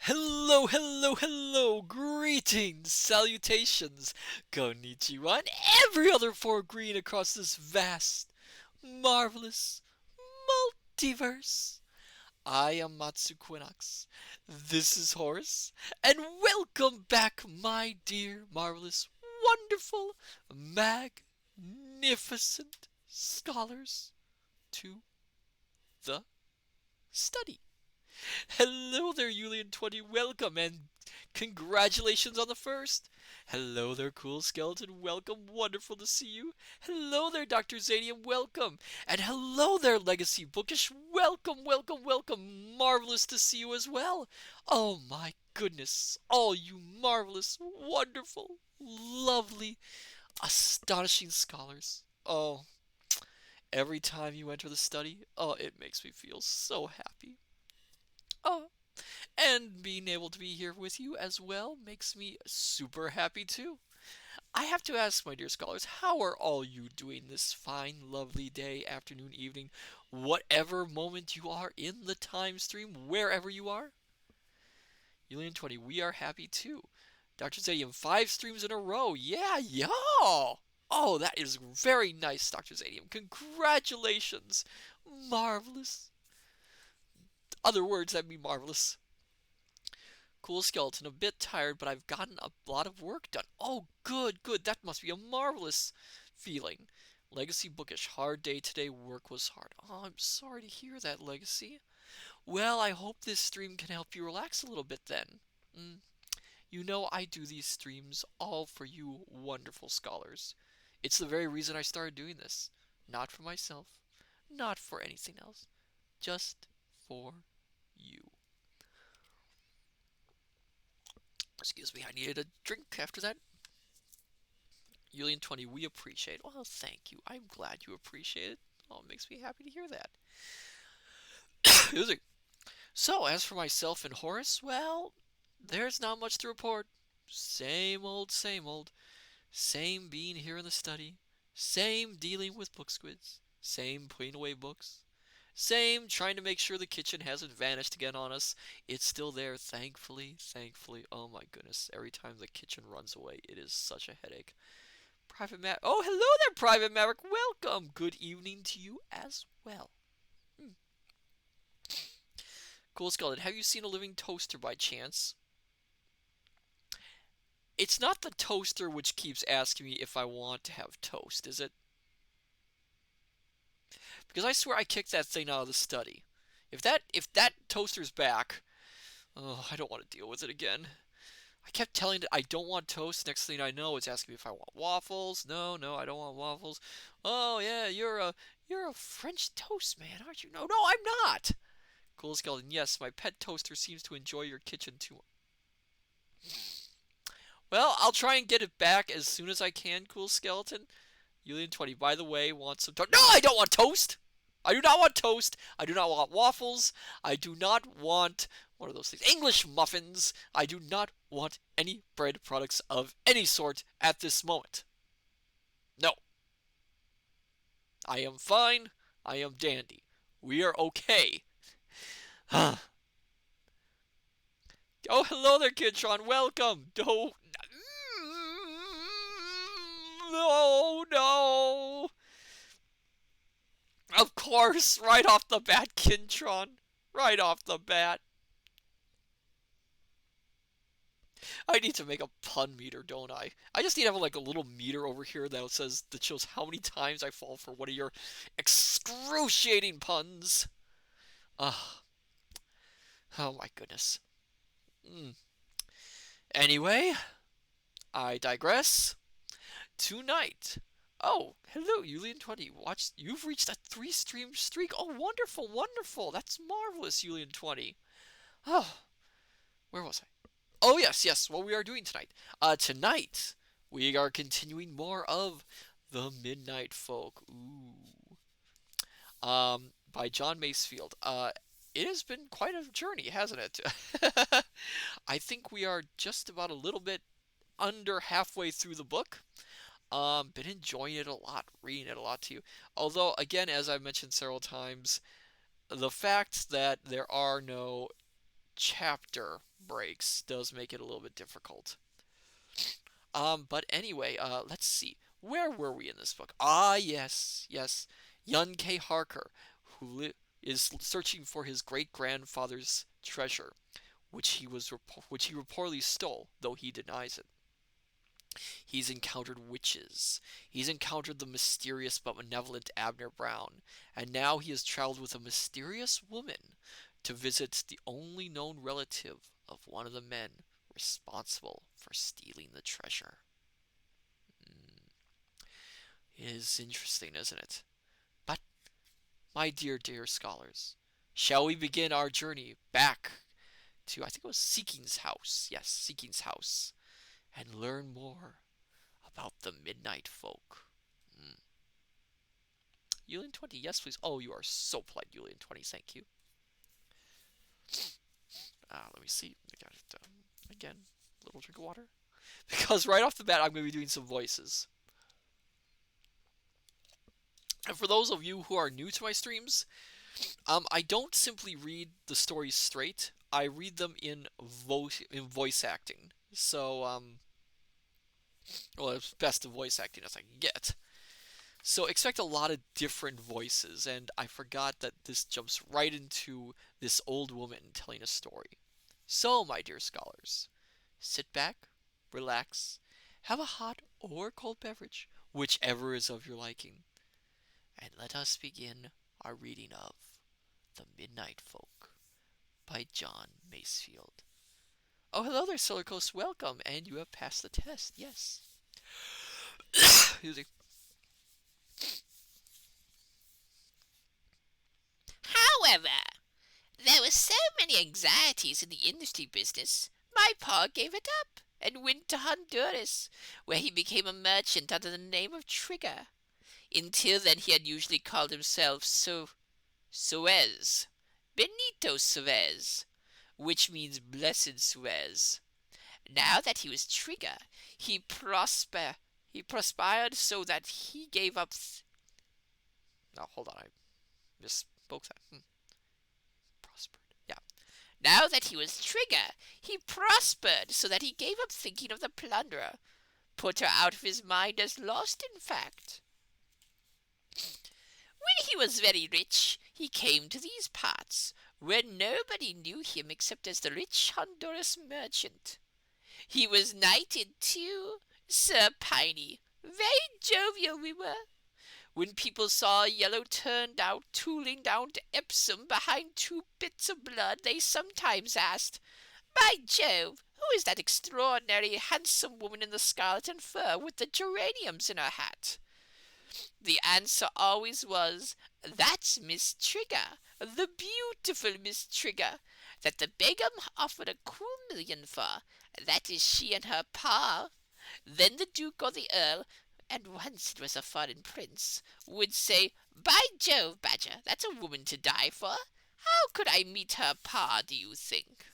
Hello, hello, hello, greetings, salutations, konnichiwa, and every other four green across this vast, marvelous multiverse. I am Matsu Quinox. This is Horace, and welcome back, my dear, marvelous, wonderful, magnificent scholars, to the study. Hello there, Julian20. Welcome and congratulations on the first. Hello there, Cool Skeleton. Welcome. Wonderful to see you. Hello there, Dr. Zadium. Welcome. And hello there, Legacy Bookish. Welcome, welcome, welcome. Marvelous to see you as well. Oh my goodness. All you marvelous, wonderful, lovely, astonishing scholars. Oh, every time you enter the study, oh, it makes me feel so happy. Oh, and being able to be here with you as well makes me super happy too. I have to ask, my dear scholars, how are all you doing this fine, lovely day, afternoon, evening, whatever moment you are in the time stream, wherever you are? Julian20, we are happy too. Dr. Zadium, 5 streams in a row. Yeah, yeah. Oh, that is very nice, Dr. Zadium. Congratulations. Marvelous. Other words that mean marvelous. Cool Skeleton, a bit tired, but I've gotten a lot of work done. Oh, good, good. That must be a marvelous feeling. Legacy Bookish, hard day today. Work was hard. Oh, I'm sorry to hear that, Legacy. Well, I hope this stream can help you relax a little bit then. Mm. You know I do these streams all for you wonderful scholars. It's the very reason I started doing this. Not for myself, not for anything else, just for you. Excuse me, I needed a drink after that. Julian20, we appreciate. Well, thank you. I'm glad you appreciate it. Oh, it makes me happy to hear that. So, as for myself and Horace, well, there's not much to report. Same old, same old. Same being here in the study. Same dealing with book squids. Same putting away books. Same trying to make sure the kitchen hasn't vanished again on us. It's still there, thankfully, thankfully. Oh my goodness, every time the kitchen runs away, it is such a headache. Private Maverick. Oh, hello there, Private Maverick. Welcome. Good evening to you as well. Hmm. Cool Skeleton, have you seen a living toaster by chance? It's not the toaster which keeps asking me if I want to have toast, is it? Because I swear I kicked that thing out of the study. If that toaster's back, oh, I don't want to deal with it again. I kept telling it I don't want toast. Next thing I know, it's asking me if I want waffles. No, no, I don't want waffles. Oh yeah, you're a French toast man, aren't you? No, no, I'm not. Cool Skeleton. Yes, my pet toaster seems to enjoy your kitchen too. Well, I'll try and get it back as soon as I can. Cool Skeleton. Julian20, by the way, wants some toast. No, I don't want toast. I do not want toast. I do not want waffles. I do not want, what are those things? English muffins. I do not want any bread products of any sort at this moment. No. I am fine. I am dandy. We are okay. Oh, hello there, Kidtron. Welcome. No, no, no. Of course, right off the bat, Kintron. Right off the bat. I need to make a pun meter, don't I? I just need to have like a little meter over here that shows how many times I fall for one of your excruciating puns. Ah, oh my goodness. Mm. Anyway, I digress. Tonight. Oh, hello, Julian20. You've reached a 3 stream streak. Oh, wonderful, wonderful. That's marvelous, Julian20. Oh, where was I? Oh, yes, yes, what we are doing tonight. Tonight, we are continuing more of The Midnight Folk. Ooh. By John Masefield. It has been quite a journey, hasn't it? I think we are just about a little bit under halfway through the book. Been enjoying it a lot, reading it a lot too. Although, again, as I've mentioned several times, the fact that there are no chapter breaks does make it a little bit difficult. But anyway, let's see. Where were we in this book? Ah, yes, yes. Young K. Harker, is searching for his great grandfather's treasure, which he reportedly stole, though he denies it. He's encountered witches. He's encountered the mysterious but benevolent Abner Brown, and now he has traveled with a mysterious woman to visit the only known relative of one of the men responsible for stealing the treasure. It is interesting, isn't it? But, my dear, dear scholars, shall we begin our journey back to, I think it was Seeking's house? Yes, Seeking's house, and learn more about the Midnight Folk. Mm. Yulian 20, yes, please. Oh, you are so polite, Yulian 20. Thank you. Let me see. I got it. Again, a little drink of water. Because right off the bat, I'm going to be doing some voices. And for those of you who are new to my streams, I don't simply read the stories straight. I read them in voice acting. So, well, it's best of voice acting as I can get. So expect a lot of different voices, and I forgot that this jumps right into this old woman telling a story. So, my dear scholars, sit back, relax, have a hot or cold beverage, whichever is of your liking, and let us begin our reading of The Midnight Folk by John Masefield. Oh, hello there, Solar Coast. Welcome, and you have passed the test. Yes. Excuse me. However, there were so many anxieties in the industry business, my pa gave it up and went to Honduras, where he became a merchant under the name of Trigger. Until then he had usually called himself Suez, Benito Suez, which means blessed Suez. Now that he was Trigger, he prospered so that he gave up. No, hold on, I misspoke that. Prospered. Yeah. Now that he was Trigger, he prospered so that he gave up thinking of the plunderer, put her out of his mind as lost, in fact. When he was very rich, he came to these parts, where nobody knew him except as the rich Honduras merchant. He was knighted, too, Sir Piney. Very jovial we were. When people saw a yellow turned out tooling down to Epsom behind 2 bits of blood, they sometimes asked, "By Jove, who is that extraordinary handsome woman in the scarlet and fur with the geraniums in her hat?" The answer always was, "That's Miss Trigger, the beautiful Miss Trigger, that the Begum offered a cool million for. That is she and her pa." Then the Duke or the Earl, and once it was a foreign prince, would say, "By Jove, Badger, that's a woman to die for. How could I meet her pa, do you think?"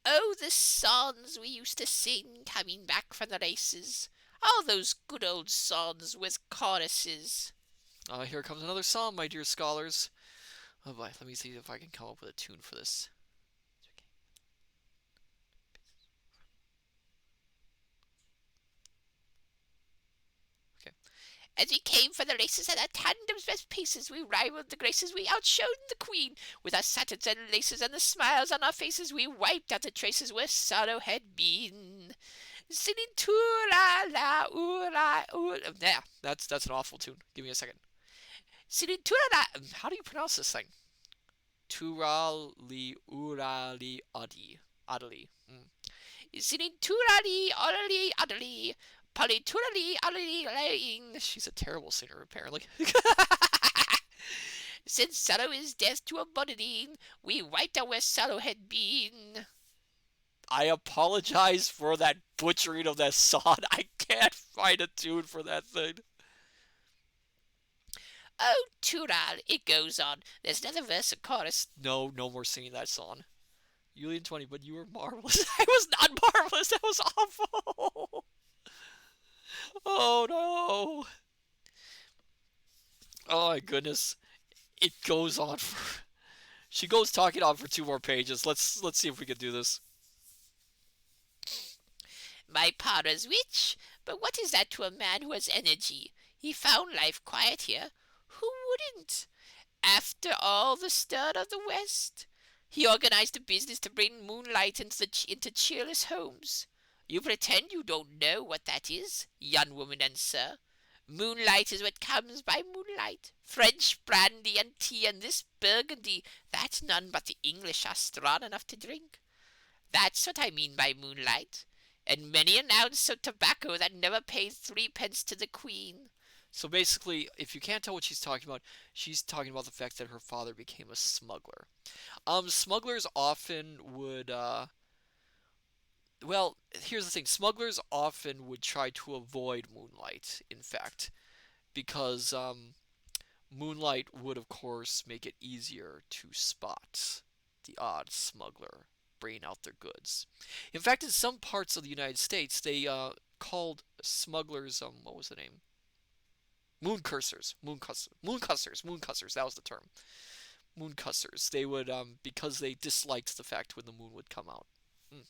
Oh, the songs we used to sing coming back from the races. All those good old songs with choruses. Here comes another song, my dear scholars. Oh boy, let me see if I can come up with a tune for this. Okay. As we came for the races at our tandem's best paces, we rivaled the graces, we outshone the queen. With our satins and laces and the smiles on our faces, we wiped out the traces where sorrow had been. Singing too-la-la, ooh-la, ooh. Yeah, that's an awful tune. Give me a second. Singing too-la-la. How do you pronounce this thing? Turali urali adi. Adali. Singing too-la-lee, oddly, oddly. Polyturally, oddly, lying. She's a terrible singer, apparently. Since sorrow is death to a body, we wiped out where sorrow had been. I apologize for that butchering of that song. I can't find a tune for that thing. Oh, Tural, it goes on. There's another verse and chorus. No more singing that song. Yulian 20, but you were marvelous. I was not marvelous. That was awful. Oh no. Oh my goodness. It goes on for She goes talking on for 2 more pages. Let's see if we can do this. My pa was rich, but what is that to a man who has energy? He found life quiet here. Who wouldn't? After all the stir of the West, he organized a business to bring moonlight into cheerless homes. You pretend you don't know what that is, young woman and sir. Moonlight is what comes by moonlight. French brandy and tea and this burgundy that none but the English are strong enough to drink. That's what I mean by moonlight. And many an ounce of tobacco that never paid 3 pence to the Queen. So basically, if you can't tell what she's talking about the fact that her father became a smuggler. Smugglers often would, well, here's the thing. Smugglers often would try to avoid moonlight, in fact, because, moonlight would, of course, make it easier to spot the odd smuggler bringing out their goods. In fact, in some parts of the United States, they, called smugglers, what was the name? Mooncussers. That was the term. Mooncussers. They would, because they disliked the fact when the moon would come out. Mm.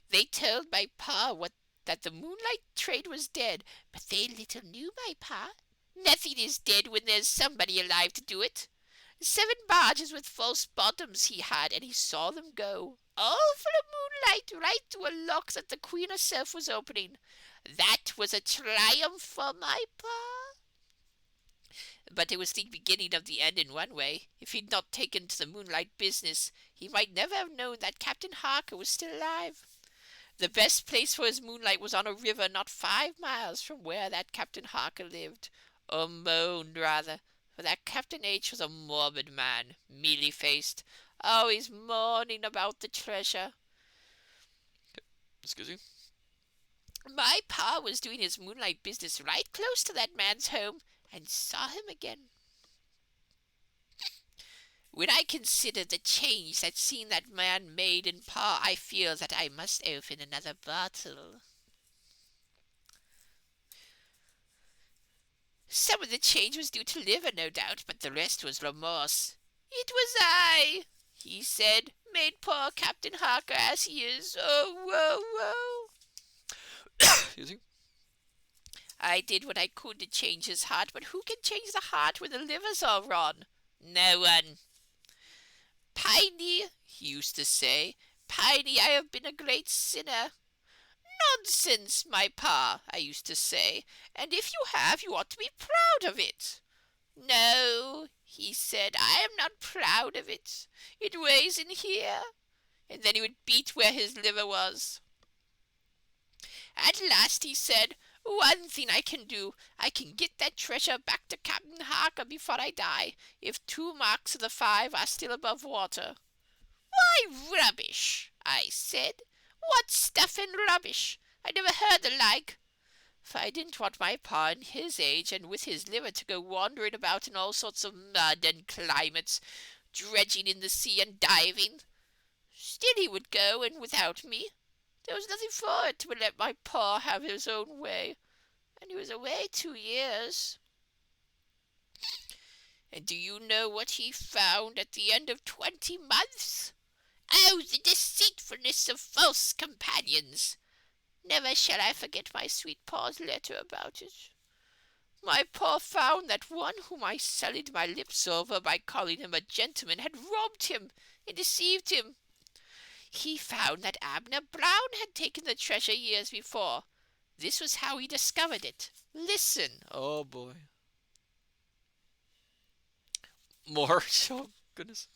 They told my pa that the moonlight trade was dead, but they little knew my pa. Nothing is dead when there's somebody alive to do it. 7 barges with false bottoms he had, and he saw them go, all full of moonlight, right to a lock that the Queen herself was opening. That was a triumph for my pa. But it was the beginning of the end in one way. If he'd not taken to the moonlight business, he might never have known that Captain Harker was still alive. The best place for his moonlight was on a river not 5 miles from where that Captain Harker lived, or moaned rather, for that Captain H was a morbid man, mealy-faced, always mourning about the treasure. Excuse me? My pa was doing his moonlight business right close to that man's home, and saw him again. When I consider the change that seeing that man made in pa, I feel that I must open another bottle. Some of the change was due to liver, no doubt, but the rest was remorse. It was I, he said, made poor Captain Harker as he is. Oh, woe, woe. Excuse me? I did what I could to change his heart, but who can change the heart when the liver's all wrong? No one. Piney, he used to say, Piney, I have been a great sinner. Nonsense, my pa, I used to say, and if you have, you ought to be proud of it. No, he said, I am not proud of it. It weighs in here. And then he would beat where his liver was. At last he said, one thing I can do. I can get that treasure back to Captain Harker before I die, if 2 marks of the 5 are still above water. Why, rubbish, I said. What stuff and rubbish! I never heard the like. For I didn't want my pa in his age and with his liver to go wandering about in all sorts of mud and climates, dredging in the sea and diving. Still he would go, and without me. There was nothing for it but let my pa have his own way, and he was away 2 years. And do you know what he found at the end of 20 months? Oh, the deceitfulness of false companions! Never shall I forget my sweet pa's letter about it. My pa found that one whom I sullied my lips over by calling him a gentleman had robbed him and deceived him. He found that Abner Brown had taken the treasure years before. This was how he discovered it. Listen. Oh boy. More? Oh, goodness.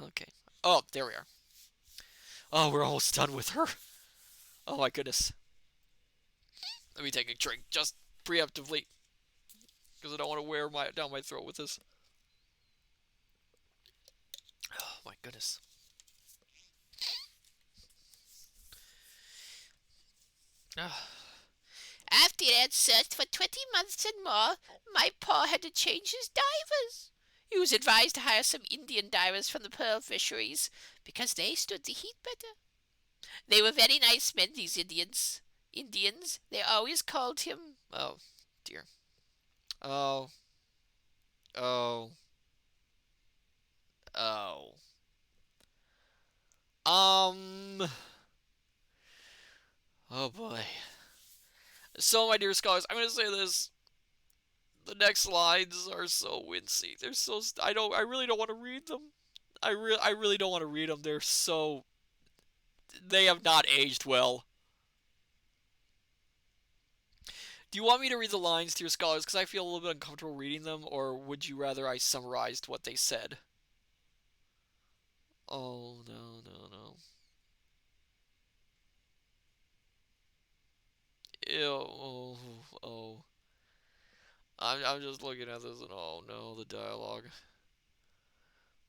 Okay. Oh, there we are. Oh, we're almost done with her. Oh my goodness. Let me take a drink, just preemptively, because I don't want to wear down my throat with this. Oh my goodness. After he had searched for 20 months and more, my pa had to change his divers. He was advised to hire some Indian divers from the pearl fisheries, because they stood the heat better. They were very nice men, these Indians. Indians, they always called him. Oh, dear. Oh, oh, oh. Um. Oh boy. So, my dear scholars, I'm gonna say this. The next lines are so wincy. They're so. I don't. I really don't want to read them. I really don't want to read them. They're so. They have not aged well. Do you want me to read the lines to your scholars? Because I feel a little bit uncomfortable reading them, or would you rather I summarized what they said? Oh no no no. Ew. Oh oh. I'm just looking at this and oh no, the dialogue.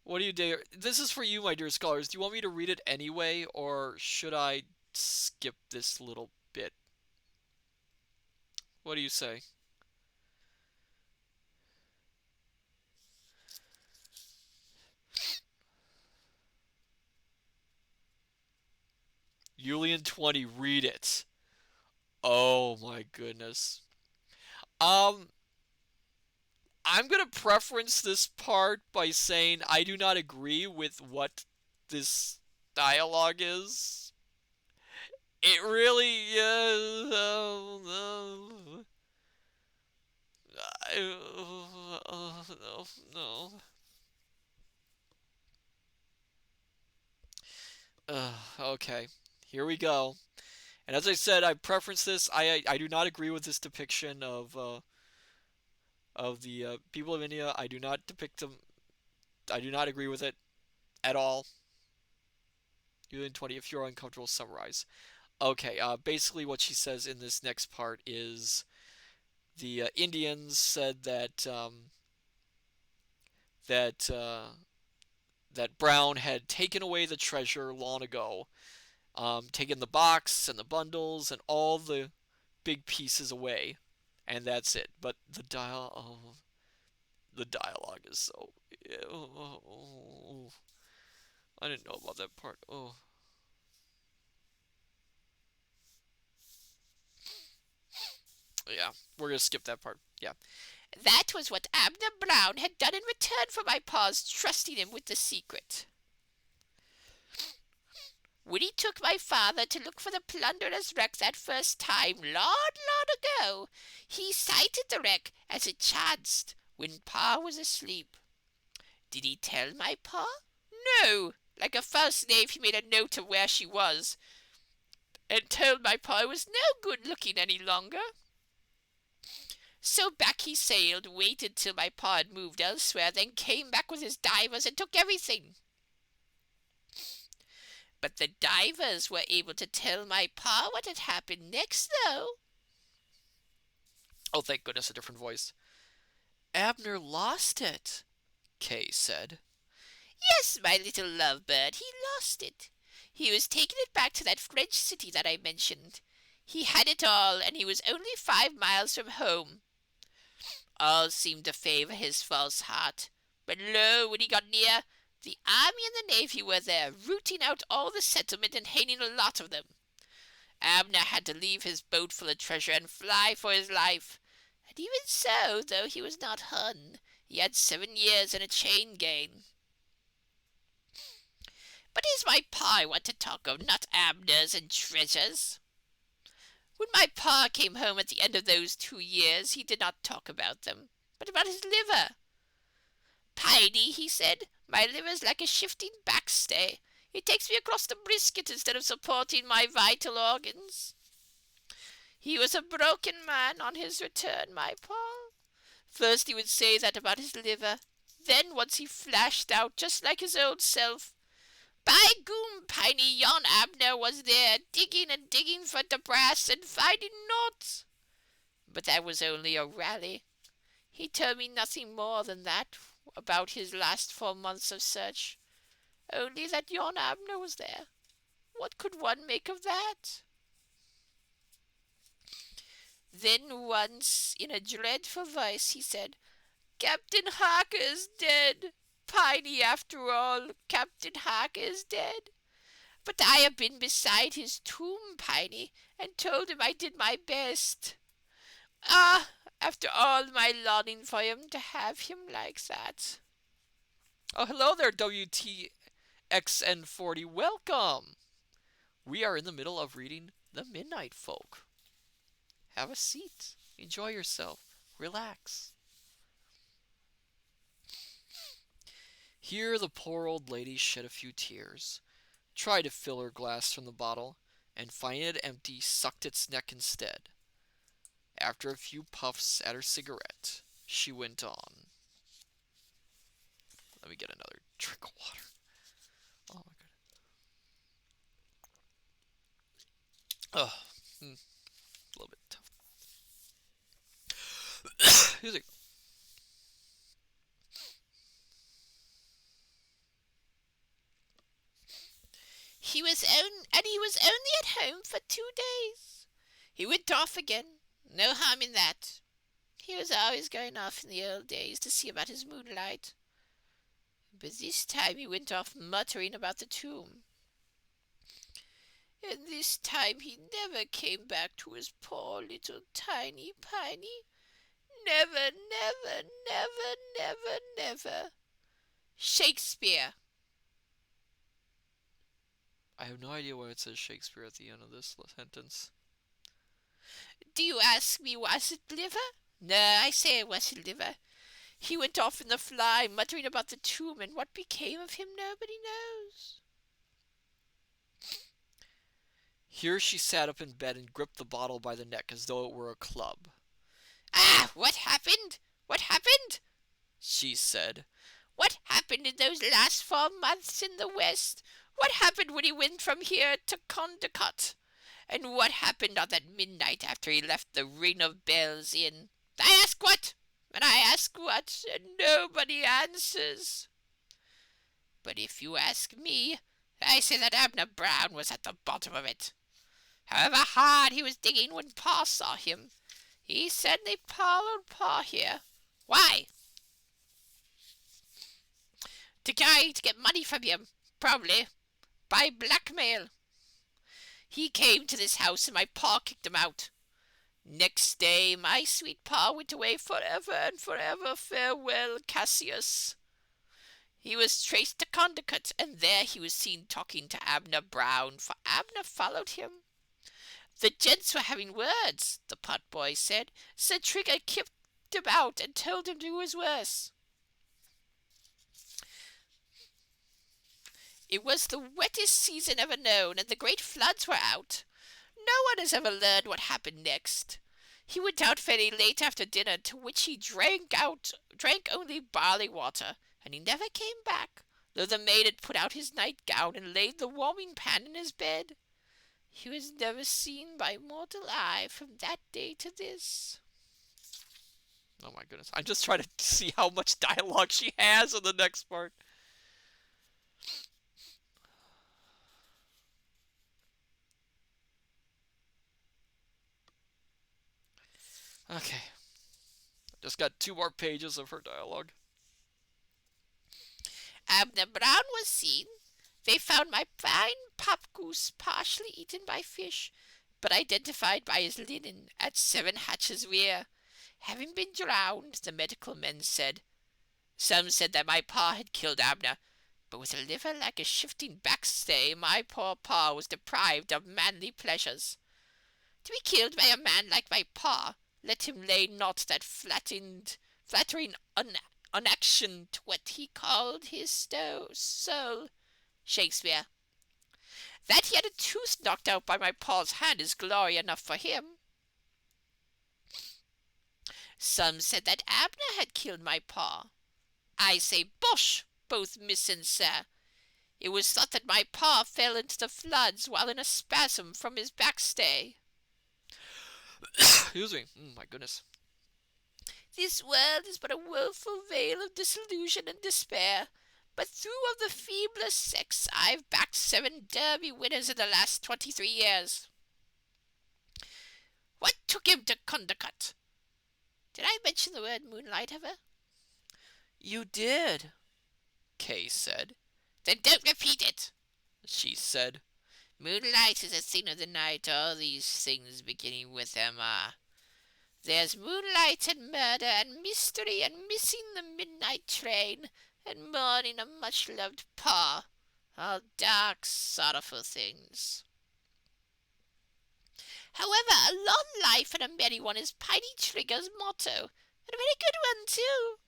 What do you do? This is for you, my dear scholars. Do you want me to read it anyway, or should I skip this little bit? What do you say? Julian 20, read it. Oh my goodness. Um, I'm gonna preference this part by saying I do not agree with what this dialogue is. It really is. No, no. Okay, here we go. And as I said, I preference this. I do not agree with this depiction of the people of India. I do not depict them. I do not agree with it at all. Union 20. If you're uncomfortable, summarize. Okay. Basically, what she says in this next part is the Indians said that that Brown had taken away the treasure long ago, taken the box and the bundles and all the big pieces away, and that's it. But the dialogue is so. Oh, I didn't know about that part. Oh, yeah, we're gonna skip that part. Yeah. That was what Abner Brown had done in return for my pa's trusting him with the secret. When he took my father to look for the plunderer's wreck that first time, long, long ago, he sighted the wreck as it chanced when pa was asleep. Did he tell my pa? No. Like a false knave, he made a note of where she was, and told my pa it was no good looking any longer. So back he sailed, waited till my pa had moved elsewhere, then came back with his divers and took everything. But the divers were able to tell my pa what had happened next, though. Oh, thank goodness, a different voice. Abner lost it, Kay said. Yes, my little lovebird, he lost it. He was taking it back to that French city that I mentioned. He had it all, and he was only 5 miles from home. All seemed to favour his false heart. But lo, when he got near, the army and the navy were there, rooting out all the settlement and hanging a lot of them. Abner had to leave his boat full of treasure and fly for his life. And even so, though he was not hung, he had 7 years and a chain gang. But it's my pa I want to talk of, not Abner's and treasures. When my pa came home at the end of those 2 years, he did not talk about them, but about his liver. Piney, he said, my liver's like a shifting backstay. It takes me across the brisket instead of supporting my vital organs. He was a broken man on his return, my pa. First he would say that about his liver. Then once he flashed out just like his old self. By goom, Piney, yon Abner was there, digging and digging for the brass and finding nought. But that was only a rally. He told me nothing more than that about his last 4 months of search. Only that yon Abner was there. What could one make of that? Then once, in a dreadful voice, he said, Captain Harker is dead. Piney, after all, Captain Harker is dead. But I have been beside his tomb, Piney, and told him I did my best. Ah, after all my longing for him, to have him like that. Oh, hello there, WTXN40. Welcome. We are in the middle of reading The Midnight Folk. Have a seat. Enjoy yourself. Relax. Here the poor old lady shed a few tears, tried to fill her glass from the bottle, and finding it empty, sucked its neck instead. After a few puffs at her cigarette, she went on. Let me get another drink of water. Oh my god. Oh, a little bit tough. Excuse me. He was only at home for 2 days. He went off again. No harm in that. He was always going off in the old days to see about his moonlight. But this time he went off muttering about the tomb. And this time he never came back to his poor little tiny Piney. Never, never, never, never, never. Shakespeare. I have no idea why it says Shakespeare at the end of this sentence. Do you ask me was it liver? No, I say it wasn't liver. He went off in the fly, muttering about the tomb, and what became of him nobody knows. Here she sat up in bed and gripped the bottle by the neck as though it were a club. Ah, what happened? What happened? She said. What happened in those last 4 months in the West? What happened when he went from here to Condecote? And what happened on that midnight after he left the Ring of Bells Inn? I ask what, and I ask what, and nobody answers. But if you ask me, I say that Abner Brown was at the bottom of it. However hard he was digging when Pa saw him, he said they followed Pa here. Why? To get money from him, probably, by blackmail. He came to this house and my Pa kicked him out. Next day my sweet Pa went away forever and forever. Farewell, Cassius. He was traced to Condecote, and there he was seen talking to Abner Brown, for Abner followed him. The gents were having words, the potboy said, so Trigger kicked him out and told him to do his worst. It was the wettest season ever known, and the great floods were out. No one has ever learned what happened next. He went out very late after dinner, to which he drank only barley water, and he never came back, though the maid had put out his nightgown and laid the warming pan in his bed. He was never seen by mortal eye from that day to this. Oh my goodness. I'm just trying to see how much dialogue she has in the next part. Okay. Just got 2 more pages of her dialogue. Abner Brown was seen. They found my fine pop-goose partially eaten by fish, but identified by his linen at 7 Hatches Weir, having been drowned, the medical men said. Some said that my Pa had killed Abner, but with a liver like a shifting backstay, my poor Pa was deprived of manly pleasures. To be killed by a man like my Pa, let him lay not that flattering unaction to what he called his soul. Shakespeare. That he had a tooth knocked out by my Pa's hand is glory enough for him. Some said that Abner had killed my Pa. I say bosh, both miss and sir. It was thought that my Pa fell into the floods while in a spasm from his backstay. Excuse me. My goodness. This world is but a woeful vale of disillusion and despair. But through of the feebler sex, I've backed 7 Derby winners in the last 23 years. What took him to Condecote? Did I mention the word moonlight ever? You did, Kay said. Then don't repeat it, she said. Moonlight is the thing of the night, all these things beginning with M. There's moonlight and murder and mystery and missing the midnight train and mourning a much-loved pa. All dark, sorrowful things. However, a long life and a merry one is Piney Trigger's motto, and a very good one, too.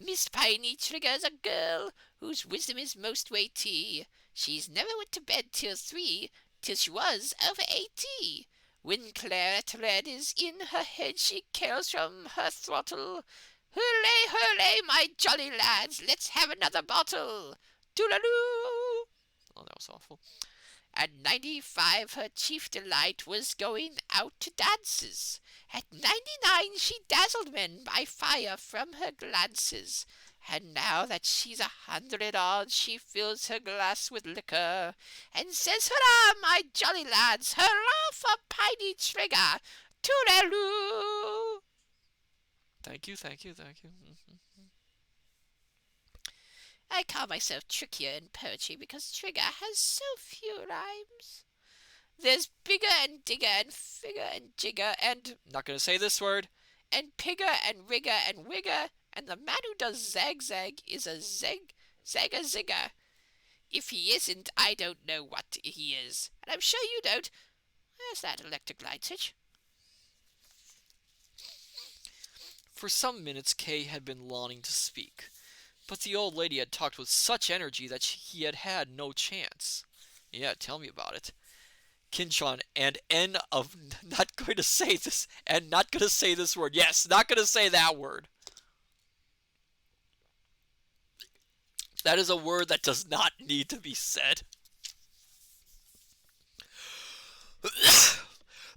Miss Piney Trigger's a girl whose wisdom is most weighty. She's never went to bed till 3, till she was over 80. When claret red is in her head, she carols from her throttle. Hooray, hooray, my jolly lads, let's have another bottle. Toodaloo! Oh, that was awful. At 95, her chief delight was going out to dances. At 99, she dazzled men by fire from her glances. And now that she's 100 odd, she fills her glass with liquor, and says, "Hurrah, my jolly lads! Hurrah for Piney Trigger! Toodaloo!" Thank you, thank you, thank you. I call myself trickier in poetry because Trigger has so few rhymes. There's bigger and digger and figure and jigger and Not gonna say this word. pigger and rigger and wigger, and the man who does zag is a zagger zigger. If he isn't, I don't know what he is, and I'm sure you don't. Where's that electric light switch? For some minutes Kay had been longing to speak, but the old lady had talked with such energy that he had had no chance. Yeah, tell me about it. Kinchon and N of not going to say this and not going to say this word. Yes, not going to say that word. That is a word that does not need to be said.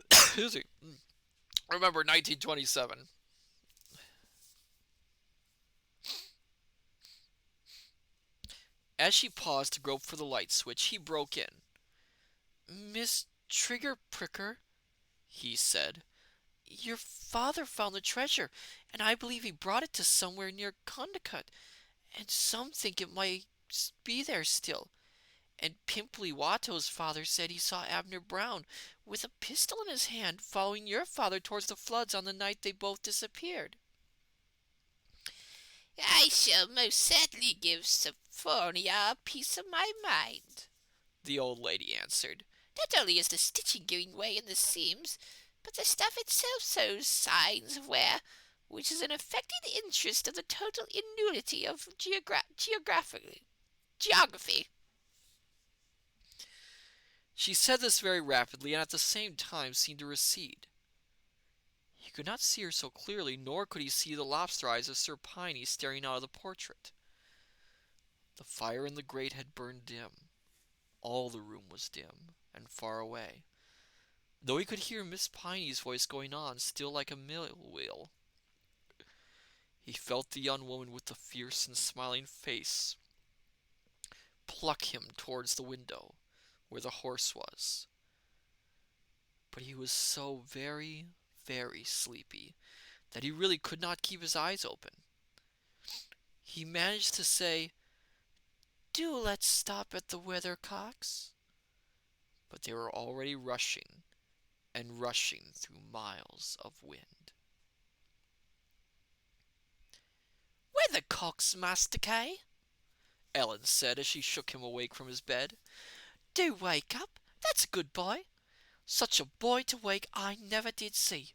Excuse me. Remember 1927. As she paused to grope for the light switch, he broke in. "Miss Trigger Pricker," he said, "your father found the treasure, and I believe he brought it to somewhere near Condicut, and some think it might be there still. And Pimply Watto's father said he saw Abner Brown with a pistol in his hand following your father towards the floods on the night they both disappeared." I shall most certainly give Sophronia a piece of my mind, the old lady answered. Not only is the stitching giving way in the seams, but the stuff itself shows signs of wear, which is an affecting interest of the total inutility of geography. She said this very rapidly and at the same time seemed to recede. He could not see her so clearly, nor could he see the lobster eyes of Sir Piney staring out of the portrait. The fire in the grate had burned dim. All the room was dim and far away, though he could hear Miss Piney's voice going on, still like a mill wheel. He felt the young woman with the fierce and smiling face pluck him towards the window where the horse was. But he was so very, very sleepy that he really could not keep his eyes open. He managed to say, "Do let's stop at the weathercocks." But they were already rushing and rushing through miles of wind. "Weathercocks, Master Kay," Ellen said as she shook him awake from his bed. "Do wake up, that's a good boy. Such a boy to wake I never did see.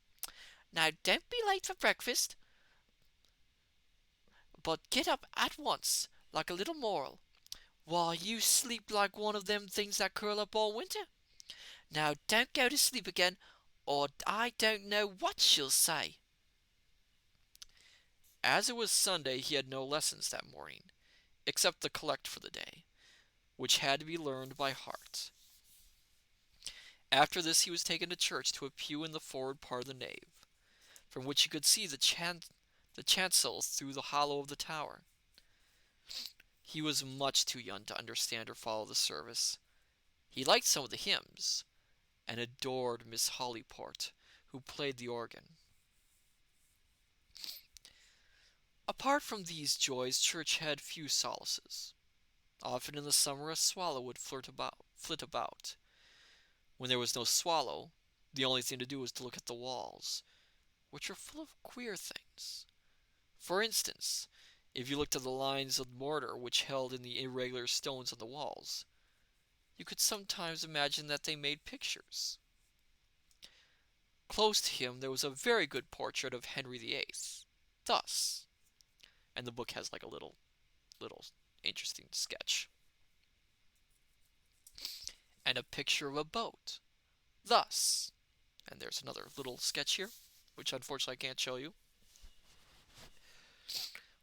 Now don't be late for breakfast, but get up at once, like a little moral. Why, you sleep like one of them things that curl up all winter. Now don't go to sleep again, or I don't know what she'll say." As it was Sunday, he had no lessons that morning, except the collect for the day, which had to be learned by heart. After this he was taken to church to a pew in the forward part of the nave, from which he could see the chancel through the hollow of the tower. He was much too young to understand or follow the service. He liked some of the hymns, and adored Miss Hollyport, who played the organ. Apart from these joys, church had few solaces. Often in the summer a swallow would flit about, flit about. When there was no swallow, the only thing to do was to look at the walls, which were full of queer things. For instance, if you looked at the lines of mortar which held in the irregular stones on the walls, you could sometimes imagine that they made pictures. Close to him there was a very good portrait of Henry VIII. Thus, and the book has like a little interesting sketch. And a picture of a boat. Thus, and there's another little sketch here, which unfortunately I can't show you,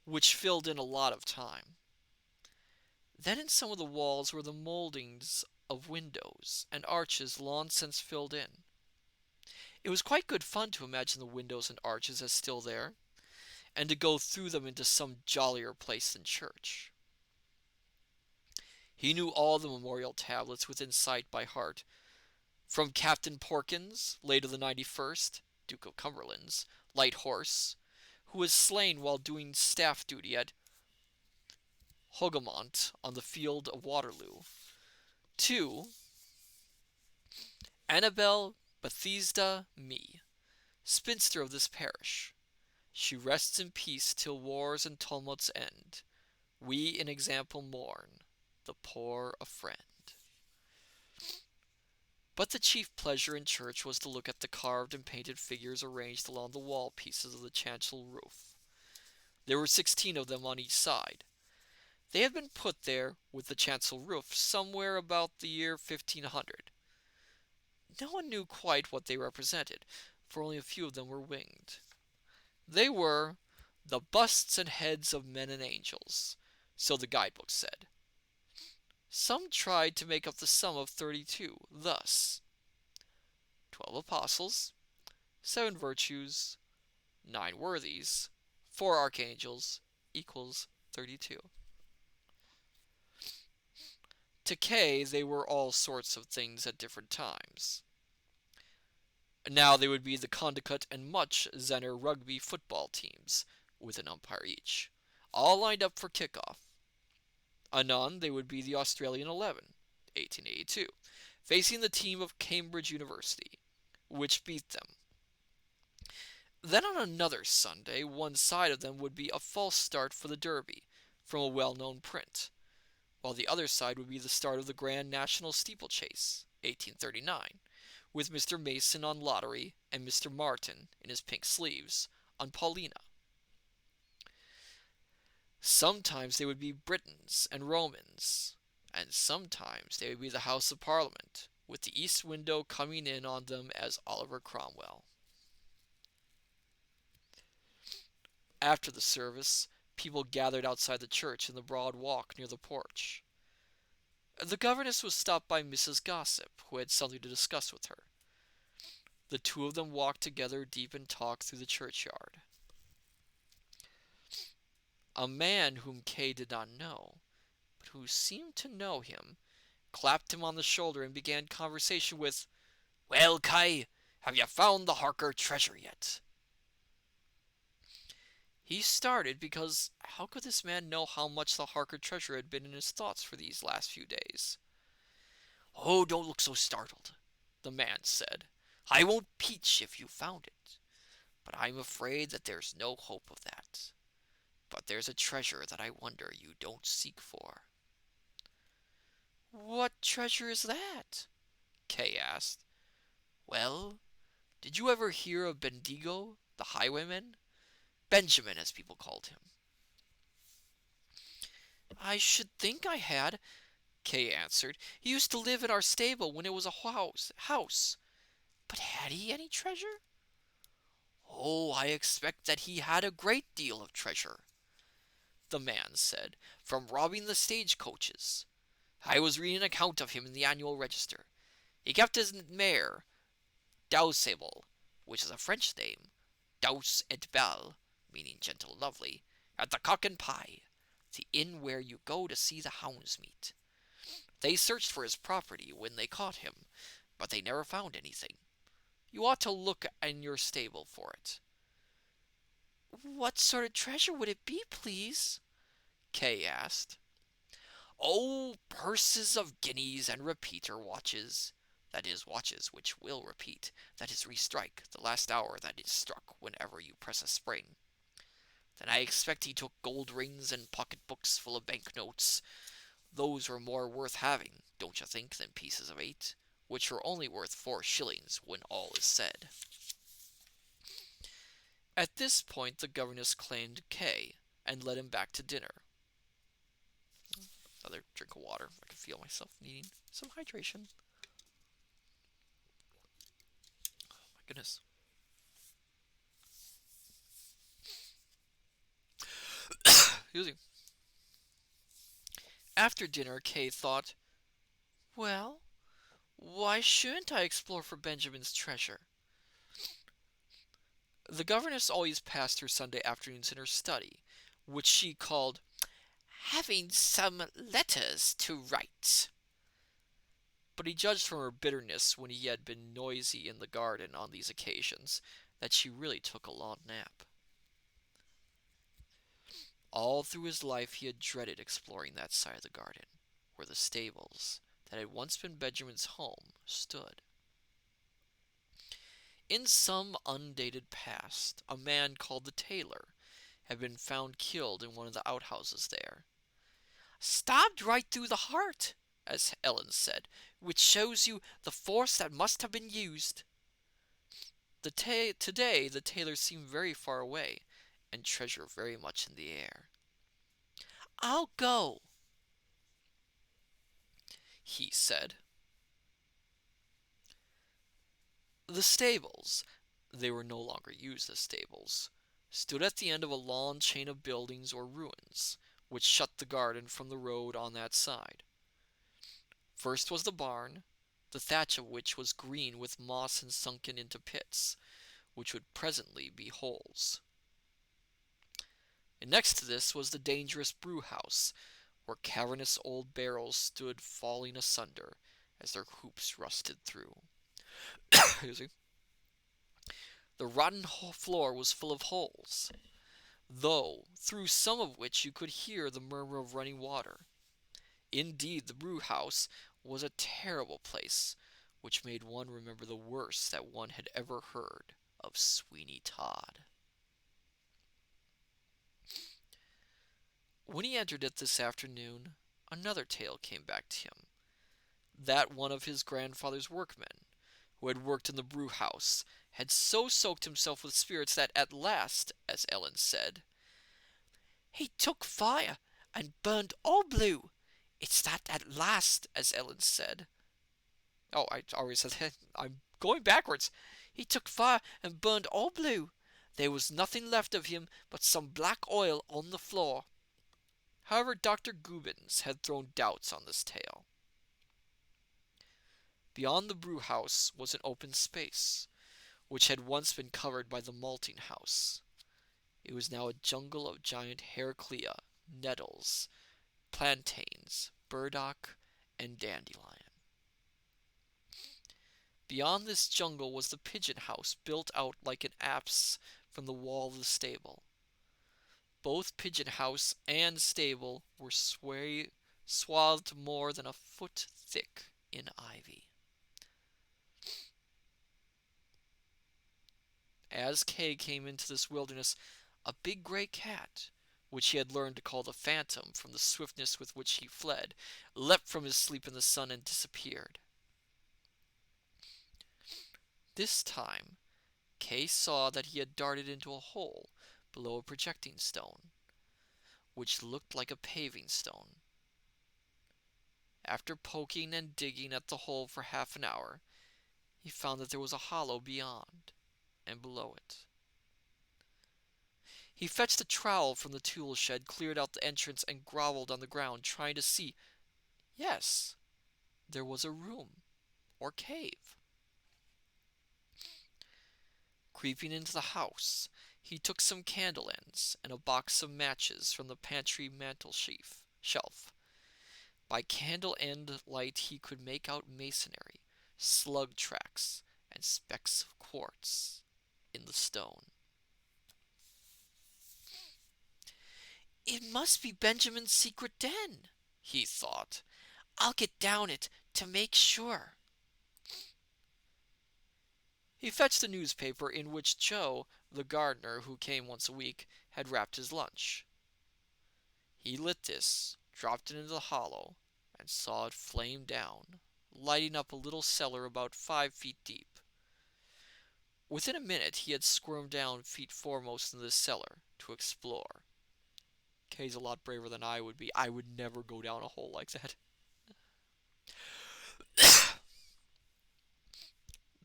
which filled in a lot of time. Then in some of the walls were the moldings of windows and arches long since filled in. It was quite good fun to imagine the windows and arches as still there, and to go through them into some jollier place than church. He knew all the memorial tablets within sight by heart, from Captain Porkins, late of the 91st, Duke of Cumberland's, light horse, who was slain while doing staff duty at Hougoumont on the field of Waterloo, to Annabel Bethesda Me, spinster of this parish. She rests in peace till wars and tumults end. We in example mourn, the poor a friend. But the chief pleasure in church was to look at the carved and painted figures arranged along the wall pieces of the chancel roof. There were 16 of them on each side. They had been put there with the chancel roof somewhere about the year 1500. No one knew quite what they represented, for only a few of them were winged. They were the busts and heads of men and angels, so the guidebook said. Some tried to make up the sum of 32, thus: 12 apostles, 7 virtues, 9 worthies, 4 archangels equals 32. To Kay, they were all sorts of things at different times. Now they would be the Condicut and Much Zenner rugby football teams, with an umpire each, all lined up for kickoff. Anon, they would be the Australian 11, 1882, facing the team of Cambridge University, which beat them. Then on another Sunday, one side of them would be a false start for the Derby, from a well-known print, while the other side would be the start of the Grand National Steeplechase, 1839, with Mr. Mason on lottery and Mr. Martin, in his pink sleeves, on Paulina. Sometimes they would be Britons and Romans, and sometimes they would be the House of Parliament, with the east window coming in on them as Oliver Cromwell. After the service, people gathered outside the church in the broad walk near the porch. The governess was stopped by Mrs. Gossip, who had something to discuss with her. The two of them walked together deep in talk through the churchyard. A man whom Kay did not know, but who seemed to know him, clapped him on the shoulder and began conversation with, "Well, Kay, have you found the Harker treasure yet?" He started because how could this man know how much the Harker treasure had been in his thoughts for these last few days? "Oh, don't look so startled," the man said. "I won't peach if you found it, but I'm afraid that there's no hope of that. But there's a treasure that I wonder you don't seek for." "What treasure is that?" Kay asked. "Well, did you ever hear of Bendigo, the highwayman? Benjamin, as people called him." "I should think I had," Kay answered. "He used to live in our stable when it was a house. But had he any treasure?" "Oh, I expect that he had a great deal of treasure," the man said, "from robbing the stagecoaches. I was reading an account of him in the annual register. He kept his mare, Dowsable, which is a French name, Douce et Belle, meaning gentle and lovely, at the Cock and Pie, the inn where you go to see the hounds meet. They searched for his property when they caught him, but they never found anything. You ought to look in your stable for it." "What sort of treasure would it be, please?" Kay asked. Oh, purses of guineas and repeater watches. That is, watches which will repeat. That is, restrike the last hour that is struck whenever you press a spring. Then I expect he took gold rings and pocketbooks full of banknotes. Those were more worth having, don't you think, than pieces of 8, which were only worth 4 shillings when all is said. At this point the governess claimed Kay and led him back to dinner. Another drink of water. I can feel myself needing some hydration. Oh my goodness. Excuse me. After dinner, Kay thought, well, why shouldn't I explore for Benjamin's treasure? The governess always passed her Sunday afternoons in her study, which she called having some letters to write. but he judged from her bitterness when he had been noisy in the garden on these occasions that she really took a long nap. All through his life he had dreaded exploring that side of the garden, where the stables, that had once been Benjamin's home, stood. In some undated past, a man called the tailor had been found killed in one of the outhouses there. Stabbed right through the heart, as Ellen said, which shows you the force that must have been used. Today the tailor seemed very far away, and treasure very much in the air. I'll go, he said. The stables, they were no longer used as stables, stood at the end of a long chain of buildings or ruins, which shut the garden from the road on that side. First was the barn, the thatch of which was green with moss and sunken into pits, which would presently be holes. And next to this was the dangerous brew-house, where cavernous old barrels stood falling asunder as their hoops rusted through. The rotten floor was full of holes, though through some of which you could hear the murmur of running water. Indeed, the brew-house was a terrible place, which made one remember the worst that one had ever heard of Sweeney Todd. When he entered it this afternoon, another tale came back to him, that one of his grandfather's workmen, who had worked in the brew-house, had so soaked himself with spirits that at last, as Ellen said, he took fire and burned all blue. It's that at last, as Ellen said. Oh, I already said that. I'm going backwards. He took fire and burned all blue. There was nothing left of him but some black oil on the floor. However, Dr. Gubbins had thrown doubts on this tale. Beyond the brew-house was an open space, which had once been covered by the malting house. It was now a jungle of giant heraclea, nettles, plantains, burdock, and dandelion. Beyond this jungle was the pigeon house, built out like an apse from the wall of the stable. Both pigeon house and stable were swathed more than a foot thick in ivy. As Kay came into this wilderness, a big gray cat, which he had learned to call the Phantom from the swiftness with which he fled, leapt from his sleep in the sun and disappeared. This time, Kay saw that he had darted into a hole below a projecting stone, which looked like a paving stone. After poking and digging at the hole for half an hour, he found that there was a hollow beyond and below it. He fetched a trowel from the tool shed, cleared out the entrance, and grovelled on the ground, trying to see. Yes, there was a room, or cave. Creeping into the house, he took some candle ends and a box of matches from the pantry shelf. By candle end light he could make out masonry, slug tracks, and specks of quartz in the stone. It must be Benjamin's secret den, he thought. I'll get down it to make sure. He fetched a newspaper in which Joe, the gardener who came once a week, had wrapped his lunch. He lit this, dropped it into the hollow, and saw it flame down, lighting up a little cellar about 5 feet deep. Within a minute he had squirmed down feet foremost into the cellar to explore. Kay's a lot braver than I would be. I would never go down a hole like that.